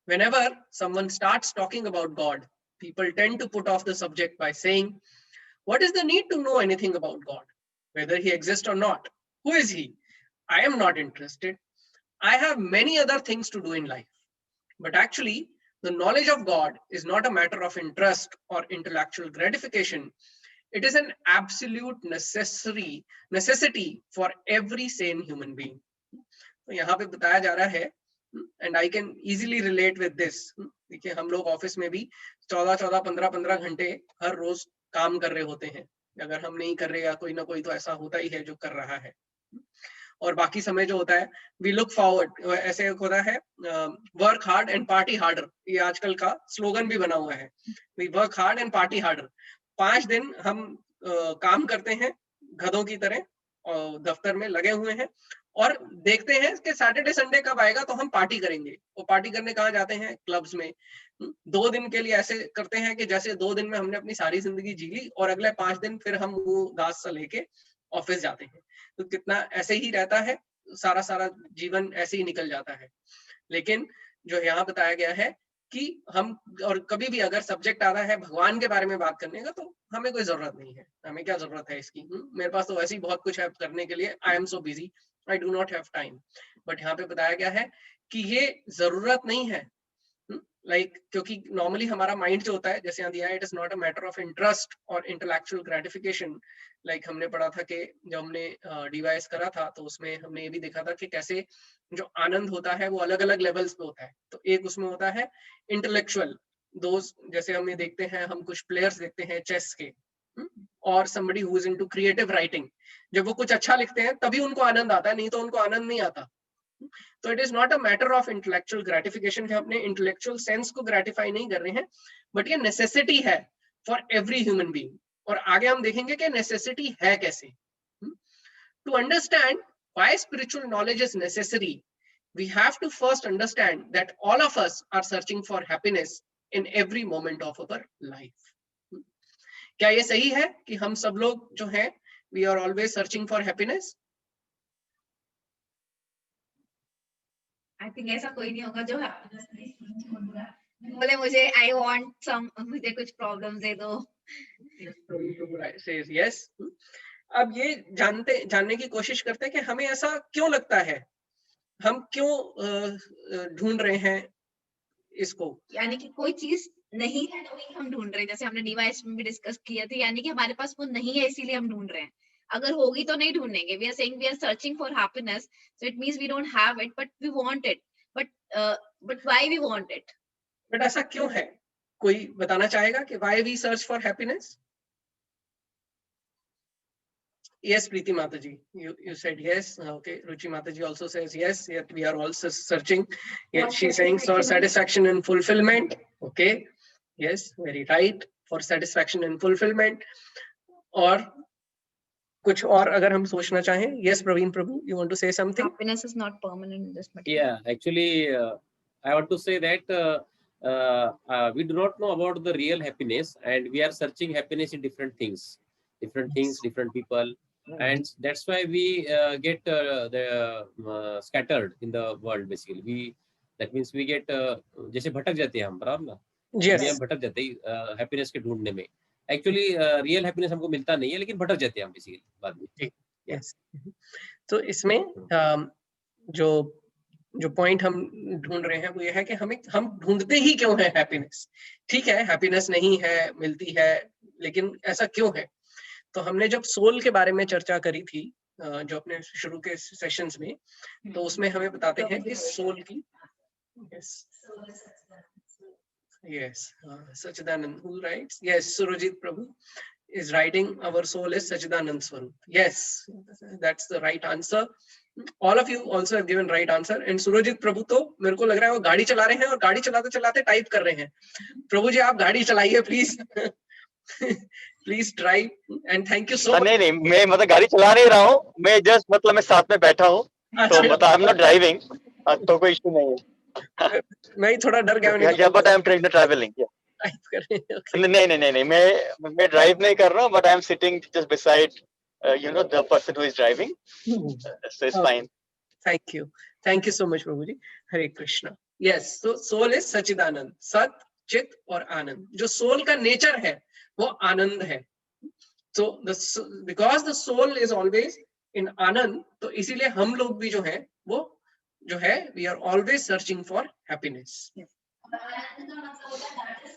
Whenever someone starts talking about God, people tend to put off the subject by saying, what is the need to know anything about God? Whether he exists or not? Who is he? I am not interested. I have many other things to do in life. But actually, the knowledge of God is not a matter of interest or intellectual gratification. It is an absolute necessity for every sane human being. तो यहाँ पे बताया जा रहा है, and I can easily relate with this. देखिए हम लोग ऑफिस में भी 15 घंटे हर रोज काम कर रहे होते हैं. अगर हम नहीं कर रहे या कोई ना कोई तो ऐसा होता ही है जो कर रहा है. और बाकी समय जो होता है वी लुक फॉरवर्ड। ऐसे होता है work hard and party harder, ये आजकल का स्लोगन भी बना हुआ है, we work hard and party harder. 5 दिन हम काम करते हैं गधों की तरह और दफ्तर में लगे हुए हैं और देखते हैं कि सैटरडे संडे कब आएगा तो हम पार्टी करेंगे। वो पार्टी करने कहाँ जाते हैं? क्लब्स में। 2 दिन के लिए ऐसे करते हैं कि जैसे 2 दिन में हमने अपनी सारी जिंदगी जी ली और अगले 5 दिन फिर हम वो दास सा लेके ऑफिस जाते हैं। तो कितना ऐसे ही रहता है, सारा सारा जीवन ऐसे ही निकल जाता है। लेकिन जो यहाँ बताया गया है कि हम, और कभी भी अगर सब्जेक्ट आता है भगवान के बारे में बात करने का तो हमें कोई जरूरत नहीं है। हमें क्या जरूरत है इसकी? मेरे पास तो वैसे ही बहुत कुछ है करने के लिए। I am so busy, I do not have time. But यहाँ पे बताया गया है कि ये जरूरत नहीं है। क्योंकि नॉर्मली हमारा माइंड जो होता है, जैसे यहाँ दिया है, it is not a matter of interest और इंटेलेक्चुअल ग्रेटिफिकेशन। हमने पढ़ा था कि जब हमने डीवाईएस करा था तो उसमें हमने ये भी देखा था कि कैसे जो आनंद होता है वो अलग अलग लेवल्स पे होता है। तो एक उसमें होता है इंटेलेक्चुअल दोस्त, जैसे हमें देखते हैं, हम कुछ प्लेयर्स देखते हैं चेस के, और somebody who is into creative writing, जब वो कुछ अच्छा लिखते हैं तभी उनको आनंद आता है, नहीं तो उनको आनंद नहीं आता। तो it is not a matter of intellectual gratification कि अपने इंटेलेक्चुअल सेंस को ग्रेटिफाई नहीं कर रहे हैं, बट ये नेसेसिटी है फॉर एवरी ह्यूमन बीइंग। और आगे हम देखेंगे कि नेसेसिटी है कैसे। To understand why spiritual knowledge is necessary, we have to first understand that all of us are searching for happiness in every moment of our life. क्या ये सही है कि हम सब लोग जो हैं we are always searching for happiness? I think ऐसा कोई नहीं होगा जो happiness नहीं बोले मुझे आई वांट सम, मुझे कुछ प्रॉब्लम दे दो। says yes. अब ये जानने की कोशिश करते हैं कि हमें ऐसा क्यों लगता है, हम क्यों ढूंढ रहे हैं इसको। यानी कि कोई चीज नहीं है तो ही हम ढूंढ रहे हैं, जैसे हमने डिवाइस में भी डिस्कस किया था, यानी कि हमारे पास वो नहीं है इसीलिए हम ढूंढ रहे हैं। अगर होगी तो नहीं ढूंढेंगे। We are saying we are searching for happiness, so it means we don't have it but we want it. But why we want it? But ऐसा क्यों है? कोई बताना चाहेगा कि why we search for happiness? Yes, Preeti Mataji, you said yes. Okay, Ruchi Mataji also says yes. Yet we are also searching. Yet she's saying for satisfaction and fulfillment. Okay, yes, very right. For satisfaction and fulfillment. और कुछ और अगर हम सोचना चाहें, yes, Praveen Prabhu, you want to say something? Happiness is not permanent in this material. Yeah, actually, I want to say that we do not know about the real happiness, and we are searching happiness in different things, different people. And that's why we get scattered in the world. Basically, that means we get जैसे भटक जाते हैं हम, बराबर ना? Yes. हम भटक जाते हैं हैप्पीनेस के ढूंढने में। एक्चुअली रियल हैप्पीनेस हमको मिलता नहीं है, लेकिन भटक जाते हैं हम बेसिकली बाद में। Yes. तो इसमें जो पॉइंट हम ढूंढ रहे हैं वो ये है कि हम ढूंढते ही क्यों है हैप्पीनेस। ठीक है, हैप्पीनेस नहीं है, मिलती है, लेकिन ऐसा क्यों है? तो हमने जब सोल के बारे में चर्चा करी थी जो अपने शुरू के सेशंस में, तो उसमें हमें बताते हैं कि सोल की Sachidanand, who writes? Yes, Surajit Prabhu is writing, our soul is Sachidanand Swarup. Yes, that's the right answer. All of you also have given right answer. And Surajit Prabhu तो मेरे को लग रहा है वो गाड़ी चला रहे हैं और गाड़ी चलाते चलाते टाइप कर रहे हैं। प्रभु जी आप गाड़ी चलाइए please. Please drive and thank you so much. नहीं मैं मतलब गाड़ी चला नहीं रहा हूँ, मैं जस्ट मतलब मैं साथ में बैठा हूँ, तो मतलब आई एम नॉट ड्राइविंग, तो कोई इशू नहीं है। मैं थोड़ा डर गया। But I am trying to traveling. नहीं मैं ड्राइव नहीं कर रहा हूँ, but I am sitting just beside the person who is driving. So it's fine. Thank you so much Prabhu ji. Hare Krishna. Yes, so soul is Sachidanand, सत, चित और आनंद। जो सोल का नेचर है वो आनंद है। So because the soul is always in आनंद, तो इसीलिए हम लोग भी जो है वो जो है we are always searching for happiness.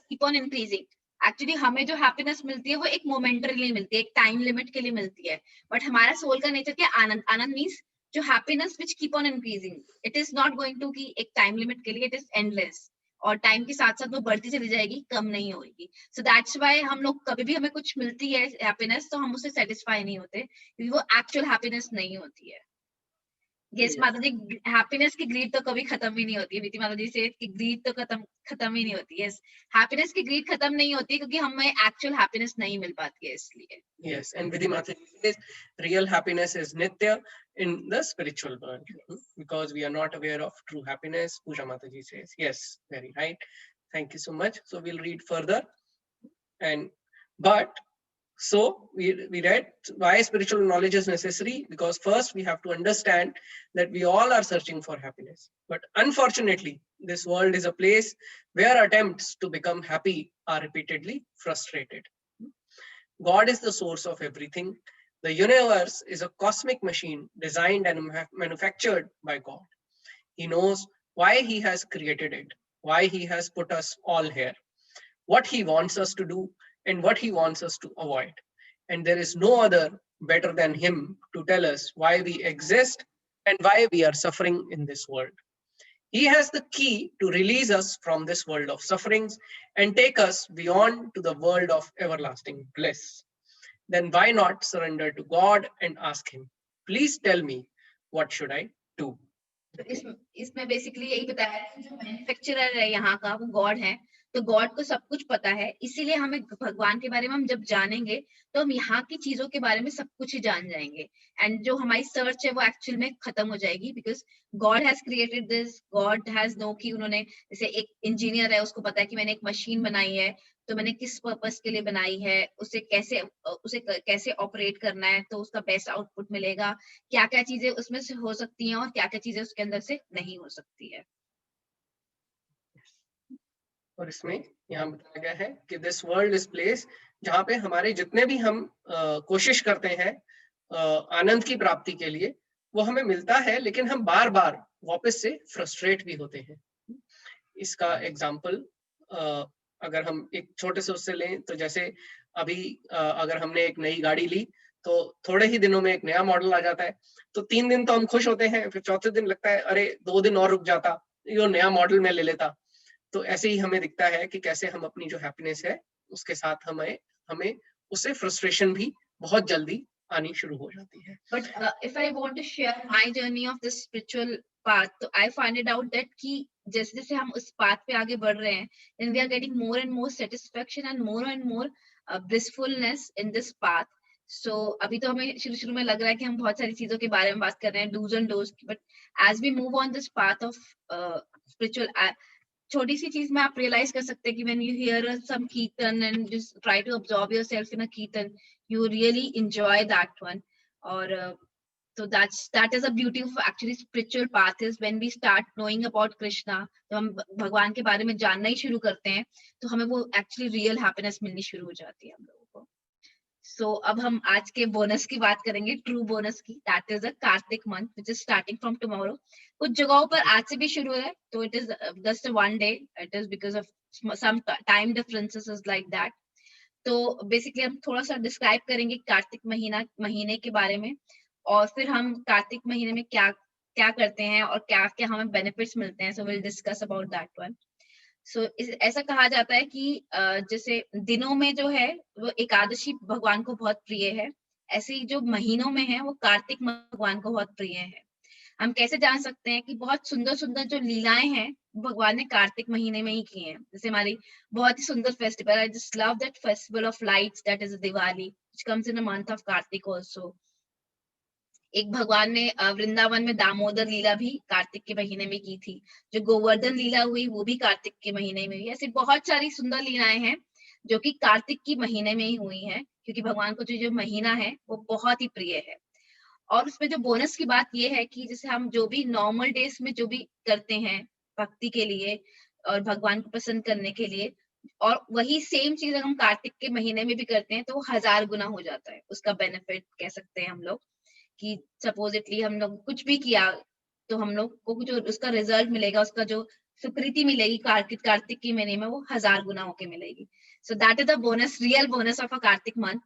Keep on increasing. Actually हमें जो हैप्पीनेस मिलती है वो एक मोमेंटरीली मिलती है, एक टाइम लिमिट के लिए मिलती है। बट हमारा सोल का नेचर क्या? आनंद। आनंद मींस जो happiness which keep on increasing, it is not going to की एक टाइम लिमिट के लिए, इट इज एंडलेस, और टाइम के साथ साथ वो बढ़ती चली जाएगी, कम नहीं होगी। सो दैट्स व्हाई हम लोग कभी भी हमें कुछ मिलती है हैप्पीनेस तो हम उससे सेटिस्फाई नहीं होते, क्योंकि वो एक्चुअल हैप्पीनेस नहीं होती है। यस माता जी, हैप्पीनेस की ग्रीड तो कभी खत्म ही नहीं होती। विधि माता जी से कि ग्रीड तो खत्म ही नहीं होती। यस, हैप्पीनेस की ग्रीड खत्म नहीं होती क्योंकि हमें एक्चुअल हैप्पीनेस नहीं मिल पाती है इसलिए। Yes, and Vidhi Mataji says real happiness is nitya in the spiritual world, because we are not aware of true happiness. Puja Mataji says, yes, very right. Thank you so much. So we'll read further. And but so we read why spiritual knowledge is necessary, because first we have to understand that we all are searching for happiness. But unfortunately, this world is a place where attempts to become happy are repeatedly frustrated. God is the source of everything. The universe is a cosmic machine designed and manufactured by God. He knows why he has created it, why he has put us all here, what he wants us to do, and what he wants us to avoid. And there is no other better than him to tell us why we exist and why we are suffering in this world. He has the key to release us from this world of sufferings and take us beyond to the world of everlasting bliss. Then why not surrender to God and ask him, please tell me, what should I do? तो इसमें basically यही बताया है कि जो manufacturer है यहाँ का वो गॉड है, तो गॉड को सब कुछ पता है, इसीलिए हमें भगवान के बारे में हम जब जानेंगे तो हम यहाँ की चीजों के बारे में सब कुछ ही जान जाएंगे, एंड जो हमारी सर्च है वो एक्चुअल में खत्म हो जाएगी, because God has created this, God has know कि उन्होंने, जैसे एक इंजीनियर है उसको पता है कि मैंने एक मशीन बनाई है, तो मैंने किस पर्पस के लिए बनाई है, उसे कैसे ऑपरेट करना है तो उसका बेस्ट आउटपुट मिलेगा, क्या क्या चीजें उसमें से हो सकती हैं और क्या क्या चीजें उसके अंदर से नहीं हो सकती है। और इसमें यहाँ बताया गया है कि दिस वर्ल्ड इज प्लेस जहाँ पे हमारे जितने भी हम कोशिश करते हैं आनंद की प्राप्ति के लिए, वो हमें मिलता है, लेकिन हम बार बार वापस से फ्रस्ट्रेट भी होते हैं। इसका एग्जाम्पल अगर हम एक छोटे से उससे लें तो जैसे अभी अगर हमने एक नई गाड़ी ली तो थोड़े ही दिनों में एक नया मॉडल आ जाता है, तो 3 दिन तो हम खुश होते हैं, फिर चौथे दिन लगता है अरे 2 दिन और रुक जाता, ये नया मॉडल में ले लेता। तो ऐसे ही हमें दिखता है कि कैसे हम अपनी जो हैप्पीनेस है उसके साथ हमें उससे फ्रस्ट्रेशन भी बहुत जल्दी आनी शुरू हो जाती है। But if I want to share my journey of this spiritual path, तो I find it out that कि जैसे जैसे हम उस पाथ पे आगे बढ़ रहे हैं, then we are getting more and more satisfaction and more blissfulness in this path. So अभी तो हमें शुरू में लग रहा है कि हम बहुत सारी चीजों के बारे में बात कर रहे हैं, do's and don'ts, but as we move on this path of spiritual, छोटी सी चीज में आप रियलाइज कर सकते हैं कि when you hear some कीर्तन and just try to absorb yourself in a कीर्तन, you really enjoy that one. और so that is a beauty of actually spiritual path is when we start knowing about Krishna, तो हम भगवान के बारे में जानना ही शुरू करते हैं तो हमें वो actually real happiness मिलनी शुरू हो जाती है हम लोगों को। So अब हम आज के बोनस की बात करेंगे, ट्रू बोनस की, that is a Kartik month which is starting from tomorrow. कुछ जगहों पर आज से भी शुरू है, तो it is just a one day, it is because of some time differences is like that. तो बेसिकली हम थोड़ा सा डिस्क्राइब करेंगे कार्तिक महीने के बारे में, और फिर हम कार्तिक महीने में क्या क्या करते हैं और क्या क्या हमें बेनिफिट्स मिलते हैं, so will discuss about that one. So ऐसा कहा जाता है कि जैसे दिनों में जो है वो एकादशी भगवान को बहुत प्रिय है, ऐसे ही जो महीनों में है वो कार्तिक भगवान को बहुत प्रिय है। हम कैसे जान सकते हैं कि बहुत सुंदर सुंदर जो लीलाएं हैं भगवान ने कार्तिक महीने में ही की हैं। जैसे हमारी बहुत ही सुंदर festival, I just love that festival of lights, that is Diwali which comes in the month of Kartik also. एक भगवान ने वृंदावन में दामोदर लीला भी कार्तिक के महीने में की थी, जो गोवर्धन लीला हुई वो भी कार्तिक के महीने में हुई। ऐसी बहुत सारी सुंदर लीलाएं हैं जो कि कार्तिक की महीने में ही हुई हैं, क्योंकि भगवान को जो महीना है वो बहुत ही प्रिय है। और उसमें जो बोनस की बात ये है कि जैसे हम जो भी नॉर्मल डेज में जो भी करते हैं भक्ति के लिए और भगवान को पसंद करने के लिए, और वही सेम चीज हम कार्तिक के महीने में भी करते हैं तो वो 1000 गुना हो जाता है। उसका बेनिफिट कह सकते हैं हम लोग कि सपोजिटली हम लोग कुछ भी किया तो हम लोग को जो उसका रिजल्ट मिलेगा, उसका जो स्वीकृति मिलेगी कार्तिक के महीने में, वो 1000 गुना होके मिलेगी। So that is the bonus, real bonus of a Kartik month,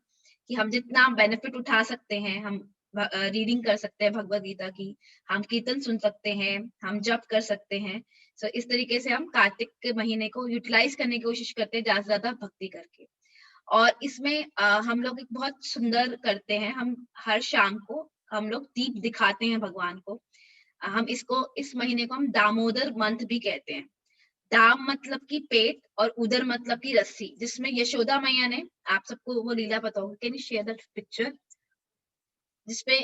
कि हम जितना बेनिफिट उठा सकते हैं, हम रीडिंग कर सकते हैं भगवद गीता की, हम कीर्तन सुन सकते हैं, हम जप कर सकते हैं। सो इस तरीके से हम कार्तिक के महीने को यूटिलाइज करने की कोशिश करते हैं, ज्यादा से ज्यादा भक्ति करके। और इसमें हम लोग एक बहुत सुंदर करते हैं, हम हर शाम को हम लोग दीप दिखाते हैं भगवान को। हम इसको, इस महीने को हम दामोदर मंथ भी कहते हैं। दाम मतलब कि पेट और उदर मतलब कि रस्सी, जिसमें यशोदा मैया ने, आप सबको वो लीला पता होगी, can you share that picture, जिसपे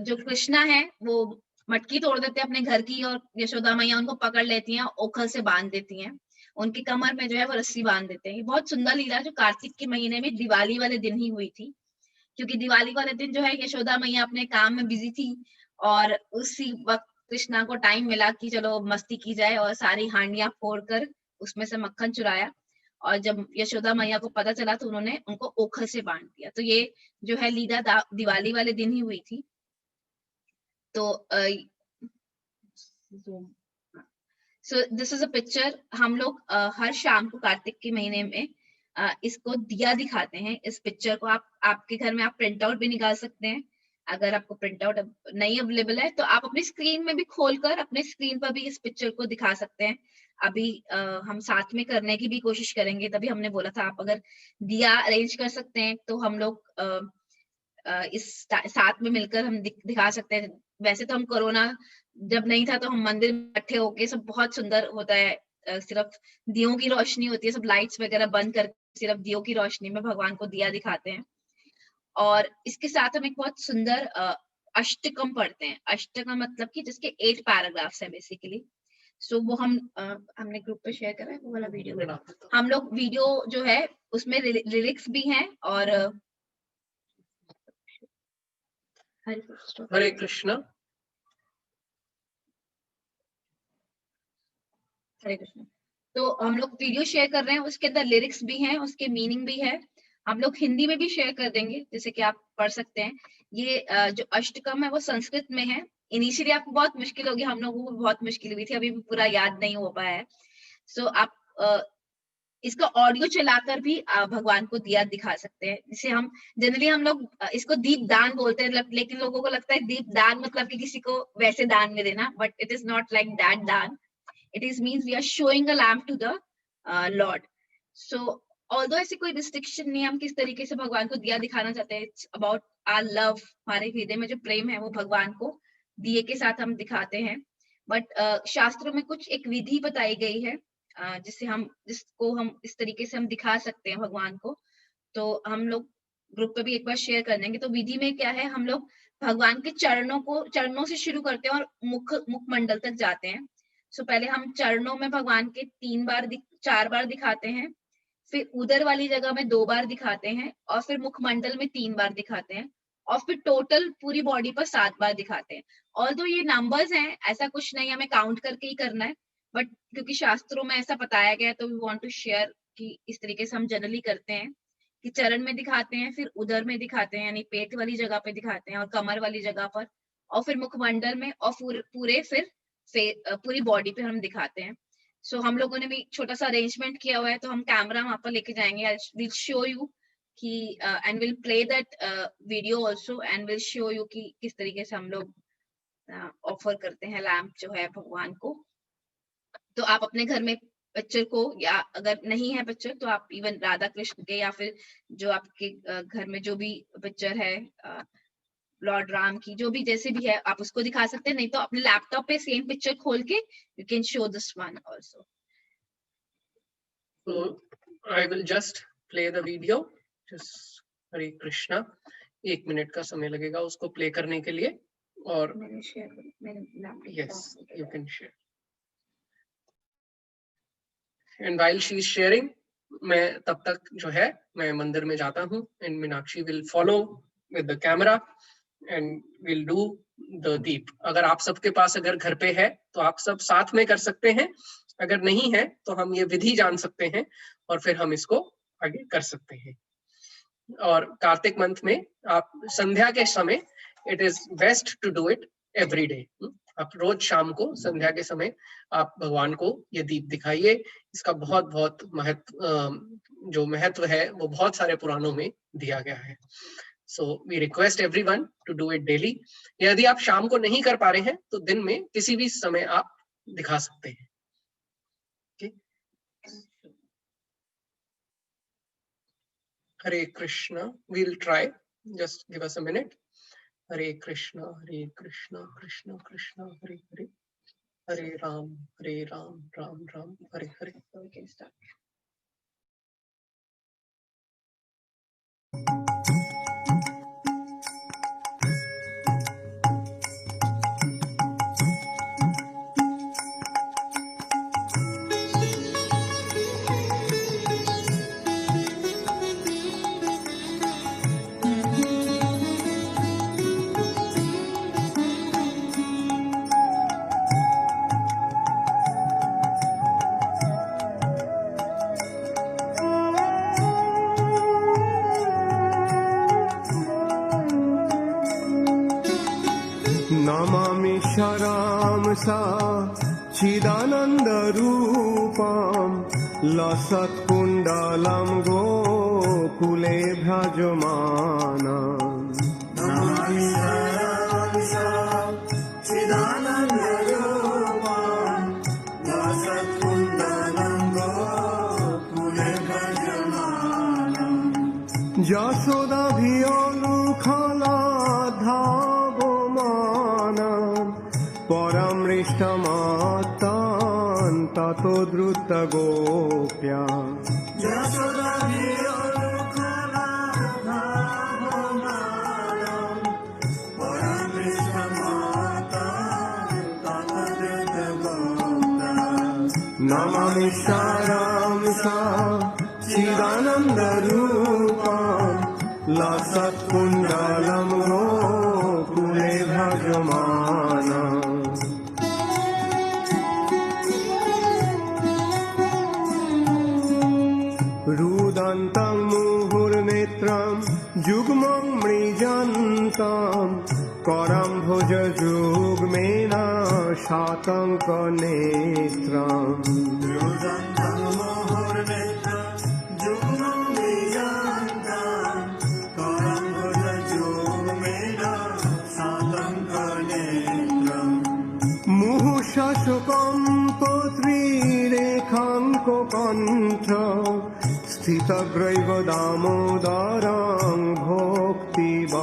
जो कृष्णा है वो मटकी तोड़ देते हैं अपने घर की और यशोदा मैया उनको पकड़ लेती हैं, ओखल से बांध देती हैं, उनकी कमर में जो है वो रस्सी बांध देते हैं। ये बहुत सुंदर लीला जो कार्तिक के महीने में दिवाली वाले दिन ही हुई थी, क्योंकि दिवाली वाले दिन जो है यशोदा मैया अपने काम में बिजी थी और उसी वक्त कृष्णा को टाइम मिला कि चलो मस्ती की जाए, और सारी हांडियां फोड़कर उसमें से मक्खन चुराया, और जब यशोदा मैया को पता चला तो उन्होंने उनको ओखल से बांध दिया। तो ये जो है लीला दिवाली वाले दिन ही हुई थी। तो so this is a picture. हम लोग हर शाम को कार्तिक के महीने में इसको दिया दिखाते हैं। इस पिक्चर को आप आपके घर में आप प्रिंट आउट भी निकाल सकते हैं। अगर आपको प्रिंट आउट नहीं अवेलेबल है तो आप अपनी स्क्रीन में भी खोलकर अपने स्क्रीन पर भी इस पिक्चर को दिखा सकते हैं। अभी हम साथ में करने की भी कोशिश करेंगे, तभी हमने बोला था आप अगर दिया अरेंज कर सकते हैं तो हम लोग इस साथ में मिलकर हम दिखा सकते हैं। वैसे तो हम कोरोना जब नहीं था तो हम मंदिर में इकट्ठे होके, सब बहुत सुंदर होता है, सिर्फ दियों की रोशनी होती है, सब लाइट्स वगैरह बंद कर सिर्फ दियों की रोशनी में भगवान को दिया दिखाते हैं। और इसके साथ हम एक बहुत सुंदर अष्टकम पढ़ते हैं। अष्टकम मतलब कि जिसके 8 पैराग्राफ्स है बेसिकली। सो वो हमने ग्रुप पे शेयर करा है वो वाला वीडियो। हम लोग वीडियो जो है उसमें लिरिक्स भी हैं और हरे कृष्णा। हरे कृष्ण। तो हम लोग वीडियो शेयर कर रहे हैं, उसके अंदर लिरिक्स भी हैं, उसके मीनिंग भी है। हम लोग हिंदी में भी शेयर कर देंगे जैसे कि आप पढ़ सकते हैं। ये जो अष्टकम है वो संस्कृत में है। इनिशियली आपको बहुत मुश्किल होगी, हम लोगों को बहुत मुश्किल हुई थी, अभी भी पूरा याद नहीं हो पाया है। सो आप इसका ऑडियो चलाकर भी भगवान को दिया दिखा सकते हैं। जिसे हम जनरली हम लोग इसको दीप दान बोलते हैं, लेकिन लोगों को लगता है दीप दान मतलब कि किसी को वैसे दान में देना, but it is not like that दान। It is means we are showing a lamp to the Lord. So although ऐसी कोई रिस्ट्रिक्शन नहीं है, हम किस तरीके से भगवान को दिया दिखाना चाहते हैं, it's about our love, हमारे हृदय में जो प्रेम है वो भगवान को दिए के साथ हम दिखाते हैं। बट शास्त्रों में कुछ एक विधि बताई गई है जिसको हम इस तरीके से हम दिखा सकते हैं भगवान को। तो हम लोग ग्रुप पे भी एक बार शेयर कर देंगे। तो विधि में क्या है, हम लोग भगवान के चरणों से शुरू करते हैं और मुखमंडल तक जाते हैं। सो पहले हम चरणों में भगवान के 4 बार दिखाते हैं, फिर उदर वाली जगह में 2 बार दिखाते हैं, और फिर मुखमंडल में 3 बार दिखाते हैं, और फिर टोटल पूरी बॉडी पर 7 बार दिखाते हैं। ऑल्दो ये नंबर्स हैं, ऐसा कुछ नहीं हमें काउंट करके ही करना है, बट क्योंकि शास्त्रों में ऐसा बताया गया है तो वी वांट टू शेयर कि इस तरीके से हम जनरली करते हैं कि चरण में दिखाते हैं, फिर उदर में दिखाते हैं यानी पेट वाली जगह पे दिखाते हैं, और कमर वाली जगह पर, और फिर मुखमंडल में, और पूरे फिर पूरी बॉडी पे हम दिखाते हैं। सो हम लोगों ने भी छोटा सा अरेंजमेंट किया हुआ है, तो हम कैमरा वहां पर लेके जाएंगे, विल शो यू कि and will play that video also, and will show you कि किस तरीके से हम लोग ऑफर करते हैं लैम्प जो है भगवान को। तो आप अपने घर में पिक्चर को, या अगर नहीं है पिक्चर तो आप इवन राधा कृष्ण के या फिर जो आपके घर में जो भी पिक्चर है लॉर्ड राम की, जो भी जैसे भी है आप उसको दिखा सकते हैं। नहीं तो अपने लैपटॉप पे सेम पिक्चर खोल के you can show this one also. So I will just play the video. Just Hare Krishna. 1 minute का समय लगेगा उसको प्ले करने के लिए। और मैंने share yes, you can share. And while she is sharing, मैं तब तक जो है मैं मंदिर में जाता हूँ, and Meenakshi will follow with the camera and will do the deep. अगर आप सबके पास अगर घर पे है तो आप सब साथ में कर सकते हैं, अगर नहीं है तो हम ये विधि जान सकते हैं और फिर हम इसको आगे कर सकते हैं। और कार्तिक मंथ में आप संध्या के समय it is best to do it every day. आप रोज शाम को संध्या के समय आप भगवान को ये दीप दिखाइए। इसका बहुत बहुत जो महत्व है वो बहुत सारे पुराणों में दिया गया है। So we request everyone to do it daily. यदि आप शाम को नहीं कर पा रहे हैं तो दिन में किसी भी समय आप दिखा सकते हैं। Hare Krishna. We'll try. Just give us a minute. Hare Krishna, Krishna Krishna, Hare Hare, Hare Ram, Ram Ram, Hare Hare. So we can start. Namami शरांसा चिदानन्दरूपं लसत्कुण्डलं गोकुले भ्राजमानम् नमामि शरांसा चिदानन्दरूपं लसत्कुण्डलं गोकुले भ्राजमानम् यशोदाभियोलुखलाधावमानम् परमृष्टमातान् ततो द्रुतगोप्या नमामि सारांसा चिदानन्दरूपं लसत्कुण्डलं गोकुले भ्राजमानम् रुदन्तं मुहुर्नेत्रं युग्मं मृजन्तं करं भुजयुग्मेन शातङ्कनेत्रम् रुदन्तं मुहुर्नेत्रं युग्मं मृजन्तं करं भुजयुग्मेन शातङ्कनेत्रम् मुहुशशुकं पुत्रीरेखाङ्ककण्ठ स्थितग्रैव दामोदरं भोक्तिबाधम्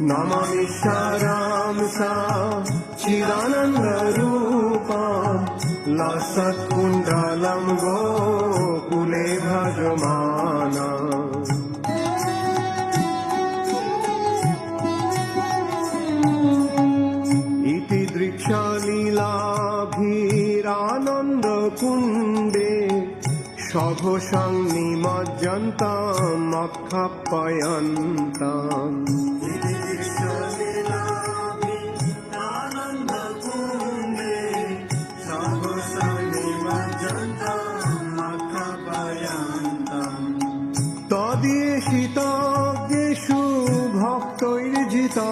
नमामि सारांसा चिदानन्दरूपं लसत्कुण्डलं गोकुले भ्राजमानम् इति दृक्षलीलाभिरानन्दकुण्डे सघोषं निमज्जन्तम् अक्षापयन्तम् तदेशिताज्ञेषु भक्तैर्जितात्तां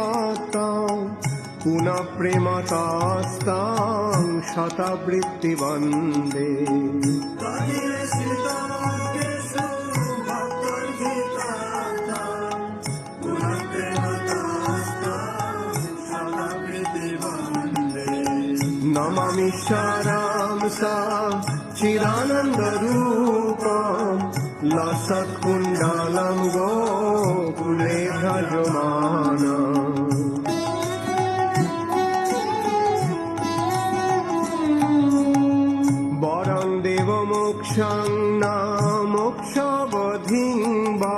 पुनः प्रेमतास्तां शतवृत्तिवन्दे नमामि सारांसा चिदानन्दरूपं लसत्कुण्डलं गोकुले भ्राजमानम् वरं देवमोक्षं न मोक्षवधिं वा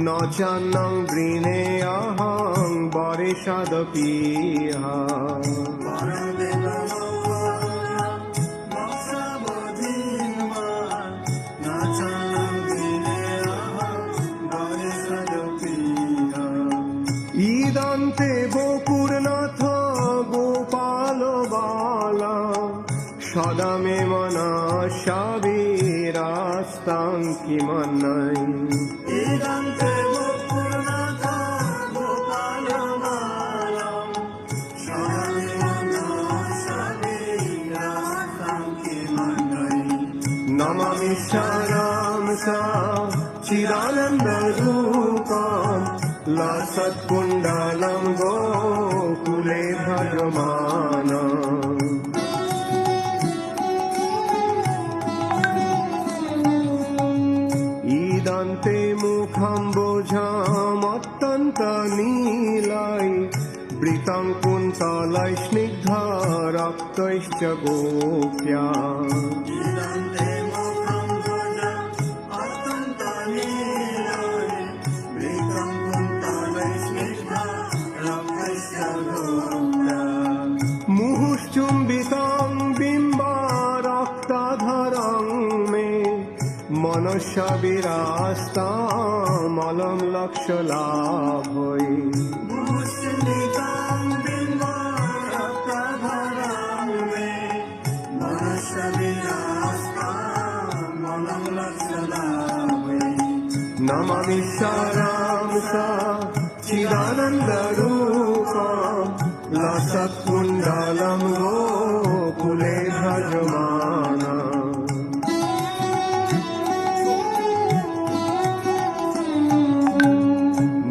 न चान्नं वृणेऽहं वरेषदपीह ईदन्ते गोकुर्नाथ गोपाल बाला सदा मे मनसा वीरास्तां किमन्यै ईदन्ते गोकुर्नाथ गोपाल बाला सदा मे मनसा वीरास्तां किमन्यै नमामि सारांसा चिदानन्दरूपं लसत्कुण्डलं गोकुले भजमाना ईदन्ते मुखम्बुजमत्यन्तनीलै वृतं कुन्तलै स्निग्धरक्तैश्च गोप्या मुहुश्चुम्बितं बिम्बारक्ताधरं मे मनस्य विरास्तामलं लक्ष्यलाभै नमामि सारांसा चिदानन्दरूपं लसत्कुण्डलं गोकुले भजमाना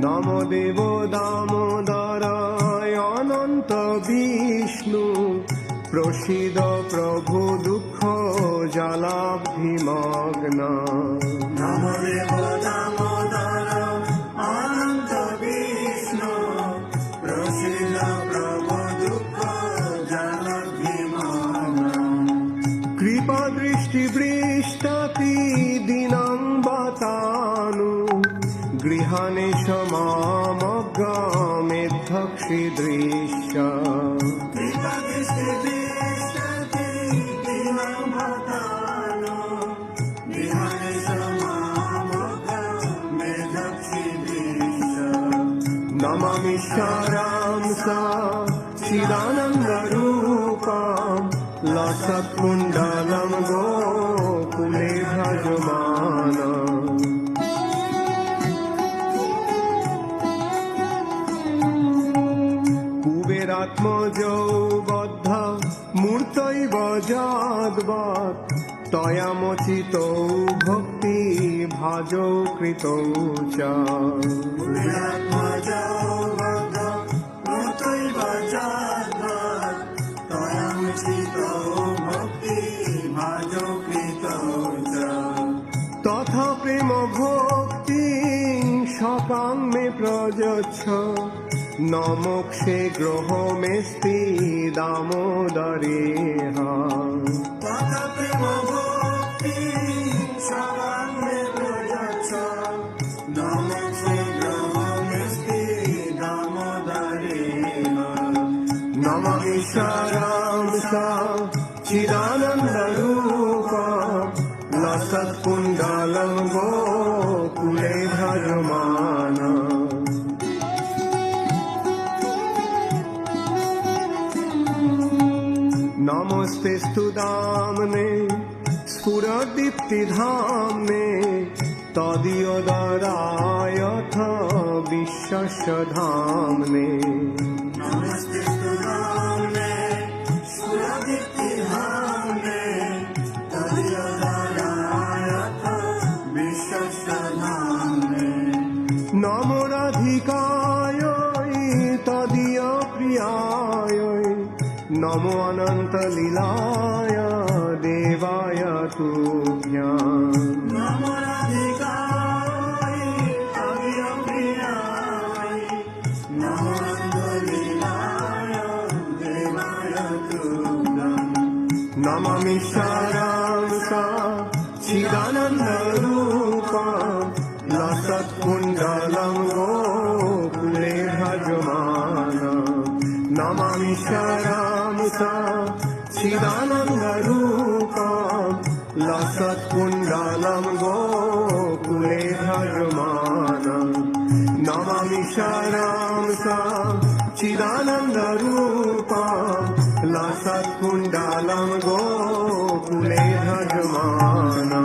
नमो देवो दामोदराय अनन्त विष्णु प्रसीद प्रभु दुःख जलाब्धिमग्ना नमो देवो दामोदर अनन्त विष्णु प्रसीद प्रभु दुःख जलाब्धिमग्ना कृपा दृष्टि वृष्टति दिनं बतानु गृहाणे समामग्रमेद्धक्षिदृश्य नमामि सारांसा चिदानन्दरूपं लसत्कुण्डलं गोकुले भजमाना कुबेरात्मजौ बद्ध मूर्तैव जाद्वत् तया मोचितौ भक्ति भाजौ कृतौ च तथा प्रेम भक्ति शतां मे प्रयच्छ न मोक्षे गृहमेस्ति दामोदरेह नमामि सारांसा चिदानन्दरूपं लसत्कुण्डलं गोकुले भजमाना नमस्ते स्तुदाम्ने स्फुरदीप्तिधाम्ने तदीयदरायथ विश्वस्य धाम्ने नमस्ते स्तुदाम्ने स्फुरदीप्तिधाम्ने तदीयदरायथ विश्वस्य धाम्ने नमो राधिकाय तदीयप्रियाय नमो अनन्तलीलाय देवाय तुभ्यं नमो राधिकाय तदीयप्रियाय नमो अनन्तलीलाय देवाय तुभ्यं नमामि सारांसा चिदानन्दरूपं लसत्कुण्डलं गोकुले भजमाना नमामि सारांसा चिदानन्दरूपं लसत्कुण्डलं गोकुले भजमाना नमामि सारांसा चिदानन्दरूपं लसत्कुण्डलं गोकुले भजमाना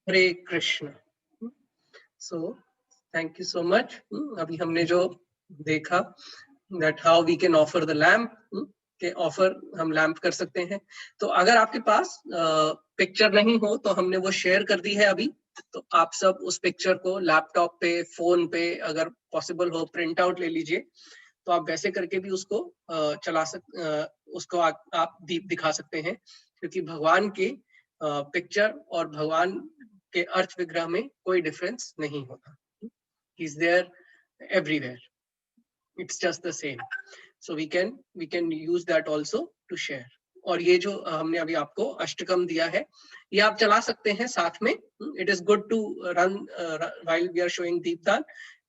Hare Krishna. So thank you so much. अभी हमने जो देखा that how we can offer the lamp, के ऑफर हम लैंप कर सकते हैं। तो अगर आपके पास पिक्चर नहीं हो तो हमने वो शेयर कर दी है अभी तो आप सब उस पिक्चर को लैपटॉप पे, फोन पे अगर पॉसिबल हो प्रिंट आउट ले लीजिए, तो आप वैसे करके भी उसको उसको आप दीप दिखा सकते हैं, क्योंकि भगवान के पिक्चर और भगवान के अर्थ विग्रह में कोई डिफरेंस नहीं होता. He is there everywhere. It's just the same. So we can use that also to share. और ये जो हमने अभी आपको अष्टकम दिया है, ये आप चला सकते हैं साथ में. It is good to run while we are showing Deepdan.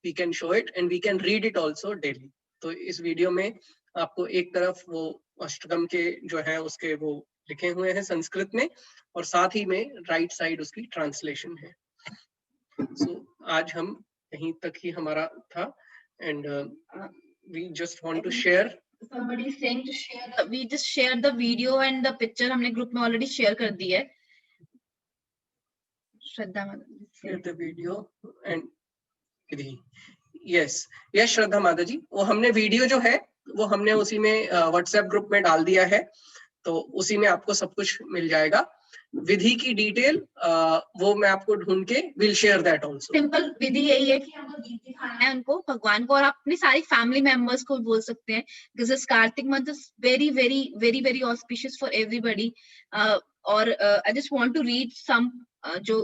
We can show it and we can read it also daily. तो इस वीडियो में आपको एक तरफ वो अष्टकम के जो है उसके वो लिखे हुए हैं संस्कृत में, और साथ ही में राइट साइड उसकी ट्रांसलेशन है. So आज हम यहीं तक ही हमारा था, and we just want to share. Somebody is saying to share. We just shared the video and the picture. हमने ग्रुप में ऑलरेडी शेयर कर दी है. श्रद्धा माता, share the video and Vidhi. Yes, yes श्रद्धा माता जी, वो हमने वीडियो जो है वो हमने उसी में व्हाट्सएप ग्रुप में डाल दिया है, तो उसी में आपको सब कुछ मिल जाएगा. विधि की डिटेल वो मैं आपको ढूंढ के will share that also. Simple विधि यही है कि हमको दीप दिखाना है उनको, भगवान को, और अपनी सारी फैमिली मेंबर्स को बोल सकते हैं, because this Kartik month is very very very very auspicious for everybody. और I just want to read some जो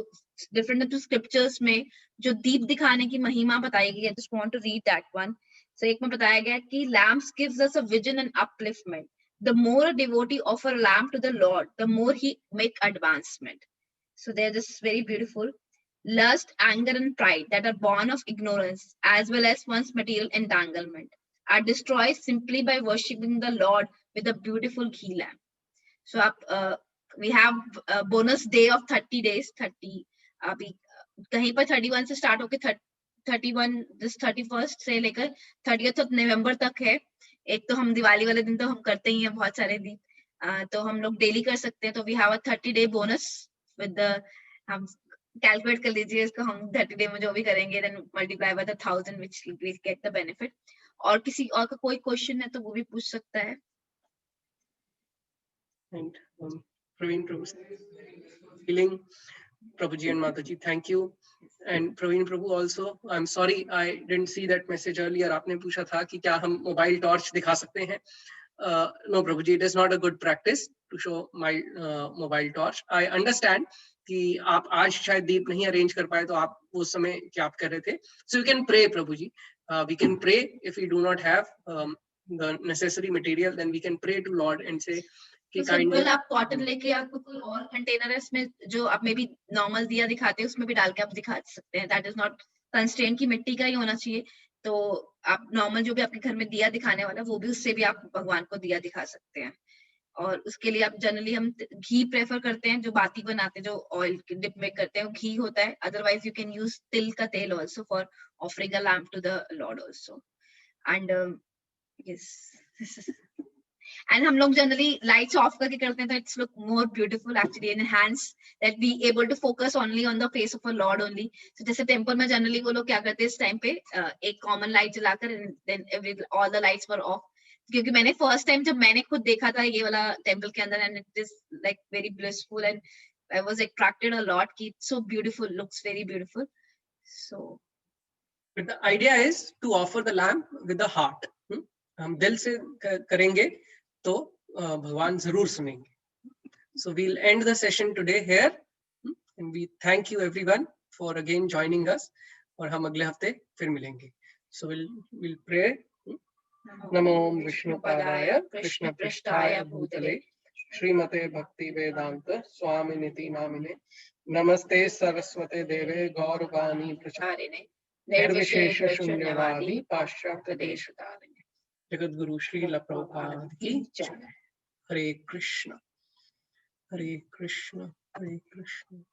डिफरेंट स्क्रिप्चर्स में जो दीप दिखाने की महिमा बताई गई है. Just want to read that one. So एक में बताया गया कि lamps gives us a vision and upliftment. The more a devotee offer a lamp to the Lord, the more he make advancement. So they're just very beautiful. Lust, anger, and pride that are born of ignorance, as well as one's material entanglement, are destroyed simply by worshipping the Lord with a beautiful ghee lamp. So we have a bonus day of 30 days. 30 अभी कहीं पर 31 से start होके 31 this 31st से लेकर 30th of November तक है. एक तो हम दिवाली वाले दिन तो हम करते ही हैं बहुत सारे दीप, तो हम लोग डेली कर सकते हैं. तो we have a 30-day bonus with the, हम कैलकुलेट कर लीजिए इसको, हम 30 डे में जो भी करेंगे then multiply by the 1000 which we get the benefit. और किसी और का कोई क्वेश्चन है तो वो भी पूछ सकता है. And Praveen Prabhu feeling, Prabhuji and Mataji, thank you. And Praveen Prabhu also, I'm sorry I didn't see that message earlier. आपने पूछा था कि क्या हम मोबाइल टॉर्च दिखा सकते हैं. No Prabhuji, it is not a good practice to show my mobile torch. I understand कि आप आज शायद दीप नहीं अरेंज कर पाए, तो आप उस समय क्या आप कर रहे थे. So you can pray, Prabhuji. We can pray if we do not have the necessary material, then we can pray to Lord and say तो सिंपल आप कॉटन लेके, आपको कोई और कंटेनर है इसमें जो आप में भी नॉर्मल दिया दिखाते हैं उसमें भी डाल के आप दिखा सकते हैं. दैट इज नॉट कंस्ट्रेंट की मिट्टी का ही होना चाहिए. तो आप नॉर्मल जो भी आपके घर में दिया दिखाने वाला वो भी उससे भी आप भगवान को दिया दिखा सकते हैं. और उसके लिए आप जनरली हम घी प्रेफर करते हैं, जो बाती बनाते हैं, जो ऑयल डिप में करते हैं वो घी होता है. अदरवाइज यू कैन यूज तिल का तेल also for offering a lamp to the lord also. And yes, and हम लोग जनरली लाइट्स ऑफ करके करते हैं तो it's look more beautiful actually, enhance that we able to focus only on the face of a lord only. So जैसे temple में generally वो लोग क्या करते हैं इस टाइम पे एक कॉमन लाइट जलाकर then all the lights were off. क्योंकि मैंने फर्स्ट टाइम जब मैंने खुद देखा था ये वाला टेंपल के अंदर, and it is like very blissful and I was attracted a lot कि it's so beautiful, looks very beautiful. So but the idea is to offer the lamp with the heart. हम दिल से करेंगे तो भगवान जरूर सुनेंगे. So we'll end the session today here, and we thank you everyone for again joining us. और हम अगले हफ्ते फिर मिलेंगे. So we'll pray. नमो विष्णुपादाय कृष्ण पृष्ठाय भूतले श्रीमते भक्ति वेदांत स्वामिनिति नामिने नमस्ते सरस्वते देवे गौरवाणी प्रचारिणे निर्विशेष शून्यवादी पाश्चात्य देशतारिणे. जगत गुरु श्रील प्रभुपाद की जय. हरे कृष्ण हरे कृष्ण हरे कृष्ण.